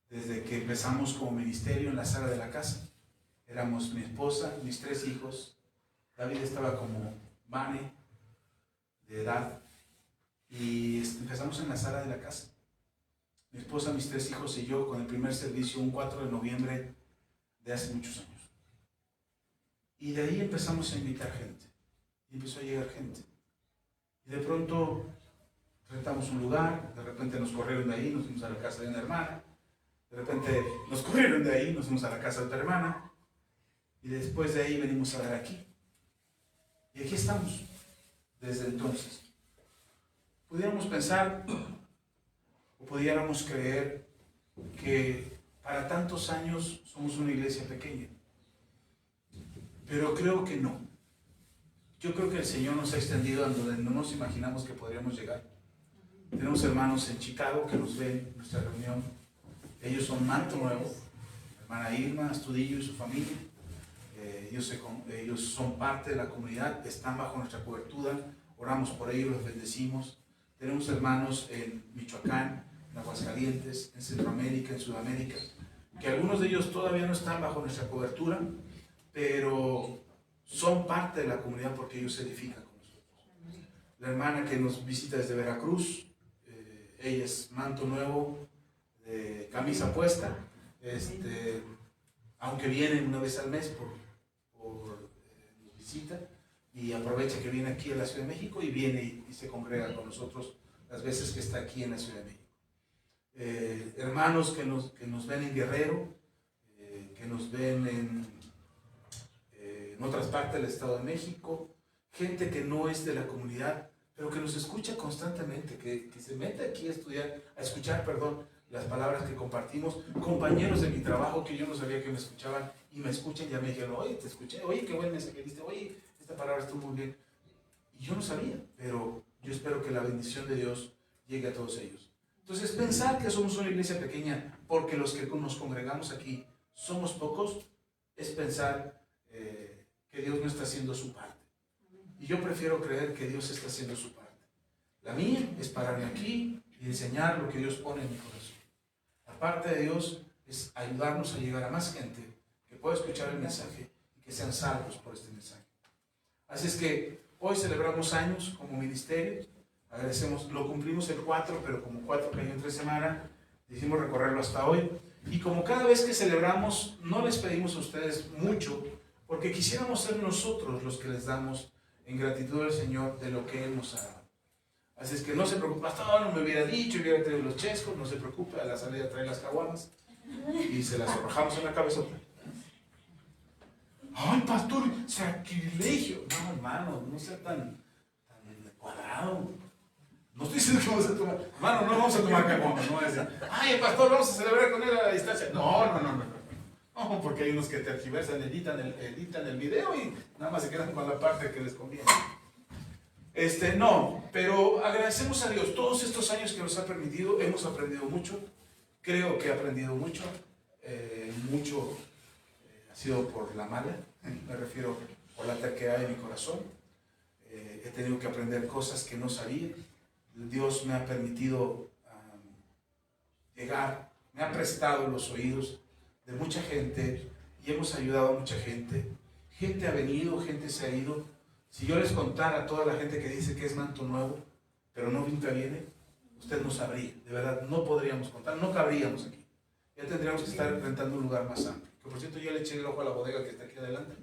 Desde que empezamos como ministerio en la sala de la casa. Éramos mi esposa, mis 3 hijos. David estaba como Vane, de edad. Y empezamos en la sala de la casa. Mi esposa, mis 3 hijos y yo con el primer servicio un 4 de noviembre de hace muchos años. Y de ahí empezamos a invitar gente. Y empezó a llegar gente. Y de pronto rentamos un lugar, de repente nos corrieron de ahí, nos fuimos a la casa de una hermana. De repente nos corrieron de ahí, nos fuimos a la casa de otra hermana. Y después de ahí venimos a dar aquí. Y aquí estamos, desde entonces. Pudiéramos pensar o pudiéramos creer que para tantos años somos una iglesia pequeña. Pero creo que no. Yo creo que el Señor nos ha extendido a donde no nos imaginamos que podríamos llegar. Tenemos hermanos en Chicago que nos ven en nuestra reunión. Ellos son Manto Nuevo, hermana Irma Astudillo y su familia. Ellos son parte de la comunidad, están bajo nuestra cobertura, oramos por ellos, los bendecimos. Tenemos hermanos en Michoacán, en Aguascalientes, en Centroamérica, en Sudamérica, que algunos de ellos todavía no están bajo nuestra cobertura, pero son parte de la comunidad porque ellos se edifican con nosotros. La hermana que nos visita desde Veracruz, ella es Manto Nuevo, de camisa puesta, aunque viene una vez al mes por visita, y aprovecha que viene aquí a la Ciudad de México y viene y se congrega con nosotros las veces que está aquí en la Ciudad de México. Hermanos que nos ven en Guerrero, que nos ven en otras partes del Estado de México, gente que no es de la comunidad, pero que nos escucha constantemente, que se mete aquí a escuchar las palabras que compartimos, compañeros de mi trabajo que yo no sabía que me escuchaban y me escuchan, ya me dijeron, oye, te escuché, oye, qué buen mensaje diste, oye, esta palabra estuvo muy bien. Y yo no sabía, pero yo espero que la bendición de Dios llegue a todos ellos. Entonces, pensar que somos una iglesia pequeña porque los que nos congregamos aquí somos pocos, es pensar que Dios no está haciendo su parte. Y yo prefiero creer que Dios está haciendo su parte. La mía es pararme aquí y enseñar lo que Dios pone en mi corazón. La parte de Dios es ayudarnos a llegar a más gente que pueda escuchar el mensaje y que sean salvos por este mensaje. Así es que hoy celebramos años como ministerio. Agradecemos, lo cumplimos el 4, pero como 4 cayó en 3 semanas, decidimos recorrerlo hasta hoy. Y como cada vez que celebramos, no les pedimos a ustedes mucho, porque quisiéramos ser nosotros los que les damos en gratitud al Señor de lo que Él nos ha dado. Así es que no se preocupe, pastor, no me hubiera dicho, hubiera traído los chescos, no se preocupe, a la salida trae las caguamas y se las arrojamos en la cabezota. ¡Ay, pastor, sacrilegio! No, hermano, no sea tan cuadrado. No estoy diciendo que vamos a tomar, hermano, no vamos a tomar caguamas, no voy a decir, ¡ay, pastor, vamos a celebrar con él a la distancia! No, porque hay unos que tergiversan, editan el video y nada más se quedan con la parte que les conviene. No, pero agradecemos a Dios todos estos años que nos ha permitido, hemos aprendido mucho, creo que he aprendido mucho, ha sido por la mala, me refiero por la terquedad de mi corazón, he tenido que aprender cosas que no sabía, Dios me ha permitido llegar, me ha prestado los oídos de mucha gente y hemos ayudado a mucha gente, gente ha venido, gente se ha ido. Si yo les contara a toda la gente que dice que es Manto Nuevo, pero nunca viene, usted no sabría, de verdad, no podríamos contar, no cabríamos aquí. Ya tendríamos que estar rentando un lugar más amplio. Que por cierto, ya le eché el ojo a la bodega que está aquí adelante.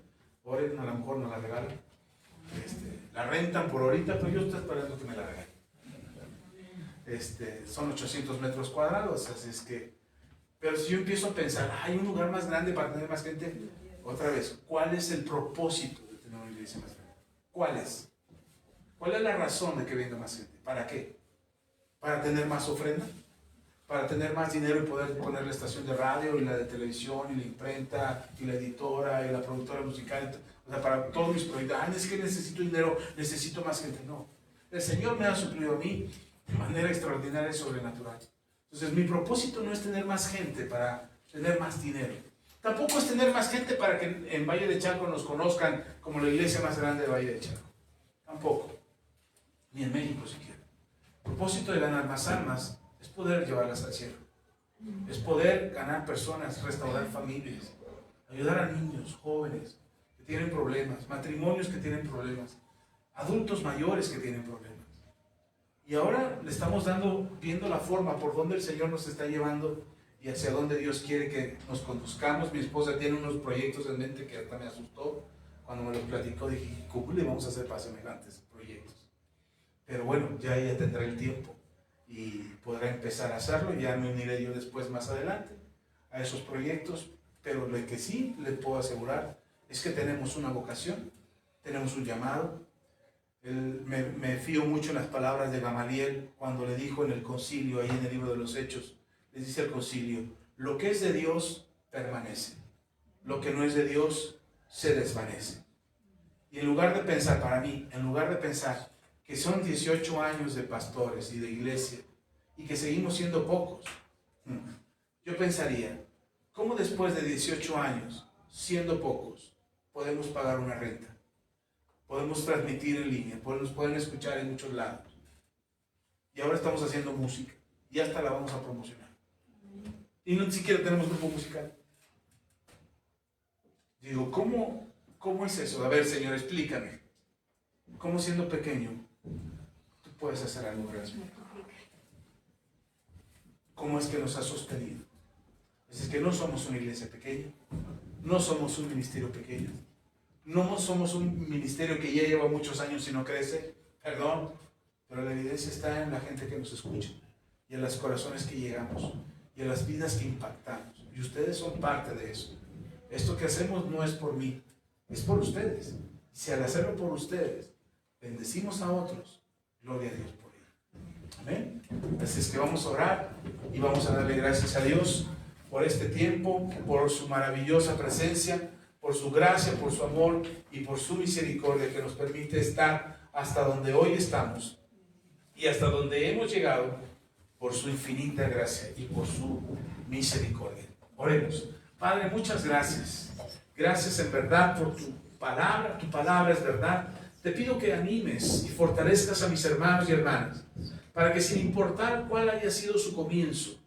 Oren, a lo mejor nos la regalan. La rentan por ahorita, pero yo estoy esperando que me la regalen. Son 800 metros cuadrados, así es que... Pero si yo empiezo a pensar, hay un lugar más grande para tener más gente, otra vez, ¿cuál es el propósito de tener una iglesia más grande? ¿Cuál es? ¿Cuál es la razón de que venga más gente? ¿Para qué? ¿Para tener más ofrenda? ¿Para tener más dinero y poder poner la estación de radio y la de televisión y la imprenta y la editora y la productora musical? O sea, para todos mis proyectos. Es que necesito dinero, necesito más gente. No. El Señor me ha suplido a mí de manera extraordinaria y sobrenatural. Entonces, mi propósito no es tener más gente para tener más dinero. Tampoco es tener más gente para que en Valle de Chalco nos conozcan como la iglesia más grande de Valle de Chalco. Tampoco. Ni en México siquiera. El propósito de ganar más almas es poder llevarlas al cielo. Es poder ganar personas, restaurar familias, ayudar a niños, jóvenes que tienen problemas, matrimonios que tienen problemas, adultos mayores que tienen problemas. Y ahora le estamos viendo la forma por donde el Señor nos está llevando y hacia dónde Dios quiere que nos conduzcamos. Mi esposa tiene unos proyectos en mente que hasta me asustó. Cuando me los platicó dije, ¿cómo le vamos a hacer para semejantes proyectos? Pero bueno, ya ella tendrá el tiempo y podrá empezar a hacerlo. Ya me uniré yo después, más adelante, a esos proyectos. Pero lo que sí le puedo asegurar es que tenemos una vocación, tenemos un llamado. Me fío mucho en las palabras de Gamaliel cuando le dijo en el concilio, ahí en el libro de los Hechos, les dice al concilio, lo que es de Dios permanece, lo que no es de Dios se desvanece. Y en lugar de pensar, para mí, en lugar de pensar que son 18 años de pastores y de iglesia y que seguimos siendo pocos. Yo pensaría, ¿cómo después de 18 años, siendo pocos, podemos pagar una renta? Podemos transmitir en línea, nos pueden escuchar en muchos lados. Y ahora estamos haciendo música y hasta la vamos a promocionar. Y no ni siquiera tenemos grupo musical. Digo, ¿cómo es eso? A ver, Señor, explícame. ¿Cómo siendo pequeño tú puedes hacer algo grande? ¿Cómo es que nos ha sostenido? Es que no somos una iglesia pequeña, no somos un ministerio pequeño, no somos un ministerio que ya lleva muchos años y no crece, perdón, pero la evidencia está en la gente que nos escucha y en los corazones que llegamos y en las vidas que impactamos. Y ustedes son parte de eso. Esto que hacemos no es por mí, es por ustedes. Si al hacerlo por ustedes, bendecimos a otros, gloria a Dios por ello. Amén. Así es que vamos a orar y vamos a darle gracias a Dios por este tiempo, por su maravillosa presencia, por su gracia, por su amor y por su misericordia que nos permite estar hasta donde hoy estamos y hasta donde hemos llegado por su infinita gracia y por su misericordia. Oremos. Padre, muchas gracias. Gracias en verdad por tu palabra es verdad. Te pido que animes y fortalezcas a mis hermanos y hermanas, para que sin importar cuál haya sido su comienzo,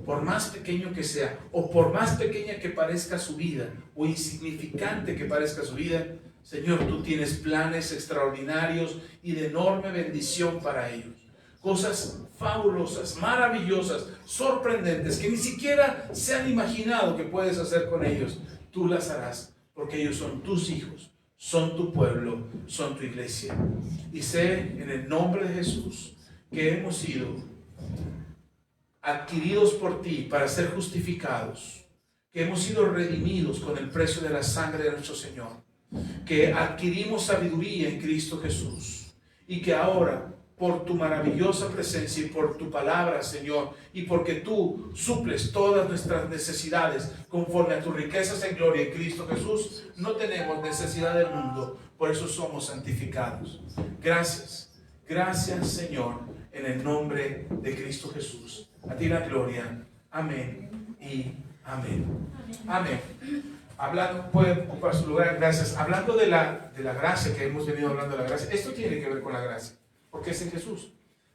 por más pequeño que sea, o por más pequeña que parezca su vida, o insignificante que parezca su vida, Señor, tú tienes planes extraordinarios y de enorme bendición para ellos. Cosas fabulosas, maravillosas, sorprendentes, que ni siquiera se han imaginado que puedes hacer con ellos. Tú las harás, porque ellos son tus hijos, son tu pueblo, son tu iglesia. Y sé en el nombre de Jesús que hemos sido adquiridos por ti para ser justificados, que hemos sido redimidos con el precio de la sangre de nuestro Señor, que adquirimos sabiduría en Cristo Jesús y que ahora, por tu maravillosa presencia y por tu palabra, Señor, y porque tú suples todas nuestras necesidades conforme a tus riquezas en gloria en Cristo Jesús, no tenemos necesidad del mundo, por eso somos santificados. Gracias, Señor, en el nombre de Cristo Jesús. A ti la gloria. Amén y amén. Amén. Hablando, puede ocupar su lugar, gracias. Hablando de la gracia, que hemos venido hablando de la gracia, esto tiene que ver con la gracia, porque es en Jesús.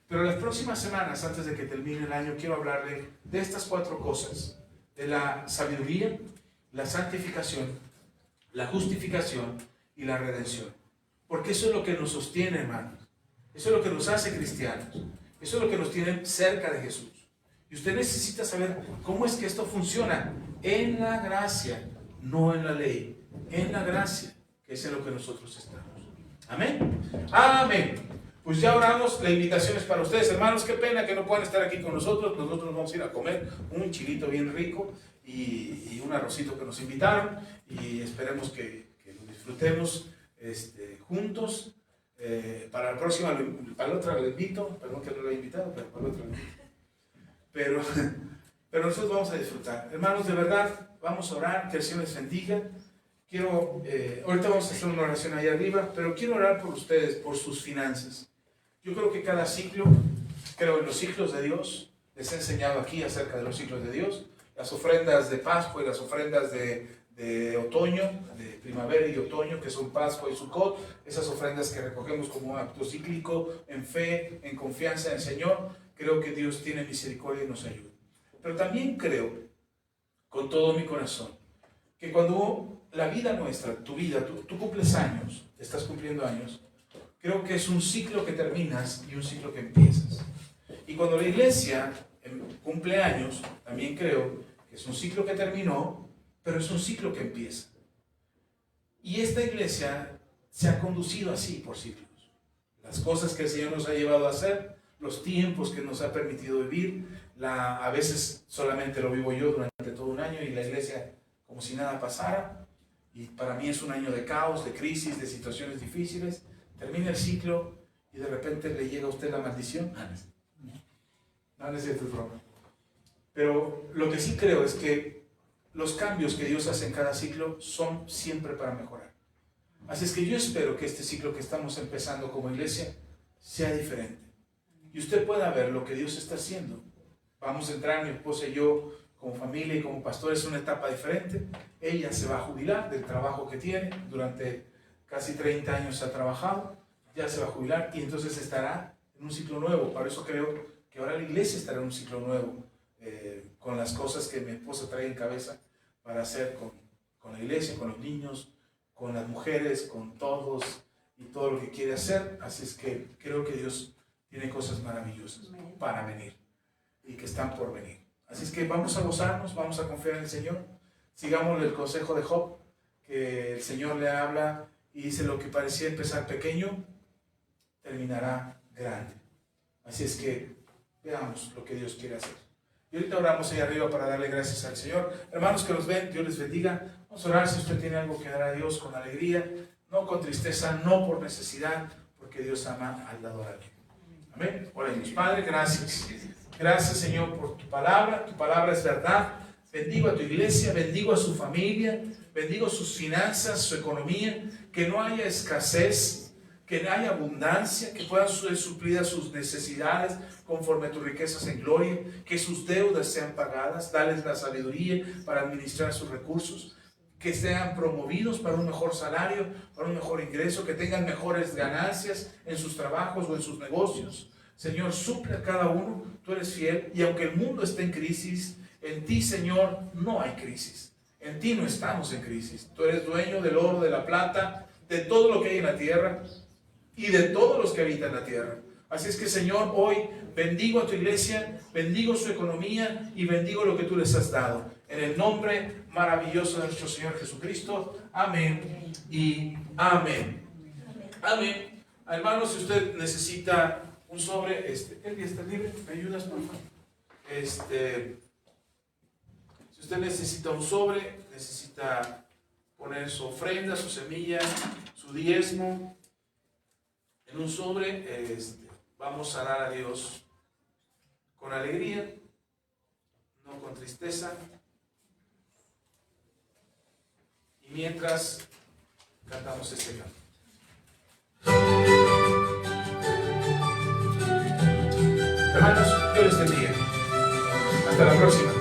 Pero las próximas semanas, antes de que termine el año, quiero hablarle de estas 4 cosas: de la sabiduría, la santificación, la justificación y la redención. Porque eso es lo que nos sostiene, hermanos. Eso es lo que nos hace cristianos. Eso es lo que nos tiene cerca de Jesús. Y usted necesita saber cómo es que esto funciona en la gracia, no en la ley. En la gracia, que es en lo que nosotros estamos. Amén. Amén. Pues ya oramos, la invitación es para ustedes, hermanos. Qué pena que no puedan estar aquí con nosotros. Nosotros nos vamos a ir a comer un chilito bien rico y un arrocito que nos invitaron. Y esperemos que lo disfrutemos juntos. Para la próxima, para la otra lo invito. Perdón que no lo he invitado, pero para la otra lo invito. Pero nosotros vamos a disfrutar. Hermanos, de verdad, vamos a orar, que el Señor les bendiga. Ahorita vamos a hacer una oración ahí arriba, pero quiero orar por ustedes, por sus finanzas. Yo creo que cada ciclo, creo en los ciclos de Dios, les he enseñado aquí acerca de los ciclos de Dios, las ofrendas de Pascua y las ofrendas de otoño, de primavera y otoño, que son Pascua y Sukkot, esas ofrendas que recogemos como un acto cíclico, en fe, en confianza en el Señor. Creo que Dios tiene misericordia y nos ayuda. Pero también creo, con todo mi corazón, que cuando la vida nuestra, tu vida, tú cumples años, estás cumpliendo años, creo que es un ciclo que terminas y un ciclo que empiezas. Y cuando la iglesia cumple años, también creo que es un ciclo que terminó, pero es un ciclo que empieza. Y esta iglesia se ha conducido así por ciclos. Las cosas que el Señor nos ha llevado a hacer, los tiempos que nos ha permitido vivir, a veces solamente lo vivo yo durante todo un año y la iglesia como si nada pasara. Y para mí es un año de caos, de crisis, de situaciones difíciles. Termina el ciclo y de repente le llega a usted la maldición. No es cierto, es broma. Pero lo que sí creo es que los cambios que Dios hace en cada ciclo son siempre para mejorar. Así es que yo espero que este ciclo que estamos empezando como iglesia sea diferente. Y usted pueda ver lo que Dios está haciendo. Vamos a entrar, mi esposa y yo, como familia y como pastores, en una etapa diferente. Ella se va a jubilar del trabajo que tiene. Durante casi 30 años ha trabajado. Ya se va a jubilar y entonces estará en un ciclo nuevo. Por eso creo que ahora la iglesia estará en un ciclo nuevo, con las cosas que mi esposa trae en cabeza para hacer con la iglesia, con los niños, con las mujeres, con todos y todo lo que quiere hacer. Así es que creo que Dios tiene cosas maravillosas para venir y que están por venir. Así es que vamos a gozarnos, vamos a confiar en el Señor. Sigamos el consejo de Job, que el Señor le habla y dice: lo que parecía empezar pequeño terminará grande. Así es que veamos lo que Dios quiere hacer. Y ahorita oramos ahí arriba para darle gracias al Señor. Hermanos que nos ven, Dios les bendiga. Vamos a orar si usted tiene algo que dar a Dios con alegría, no con tristeza, no por necesidad, porque Dios ama al dador alegre. Amén. Oremos. Padre, gracias. Gracias, Señor, por tu palabra. Tu palabra es verdad. Bendigo a tu iglesia, bendigo a su familia, bendigo sus finanzas, su economía, que no haya escasez, que haya abundancia, que puedan ser suplidas sus necesidades conforme a tus riquezas en gloria, que sus deudas sean pagadas, dales la sabiduría para administrar sus recursos, que sean promovidos para un mejor salario, para un mejor ingreso, que tengan mejores ganancias en sus trabajos o en sus negocios. Señor, suple a cada uno, tú eres fiel, y aunque el mundo esté en crisis, en ti, Señor, no hay crisis. En ti no estamos en crisis. Tú eres dueño del oro, de la plata, de todo lo que hay en la tierra y de todos los que habitan la tierra. Así es que, Señor, hoy bendigo a tu iglesia, bendigo su economía y bendigo lo que tú les has dado. En el nombre maravilloso de nuestro Señor Jesucristo. Amén y amén. Amén. Hermanos, si usted necesita un sobre, el día está libre, ¿me ayudas, por favor? Si usted necesita un sobre, necesita poner su ofrenda, su semilla, su diezmo en un sobre, vamos a dar a Dios con alegría, no con tristeza. Y mientras cantamos este canto. Hermanos, Dios les bendiga. Hasta la próxima.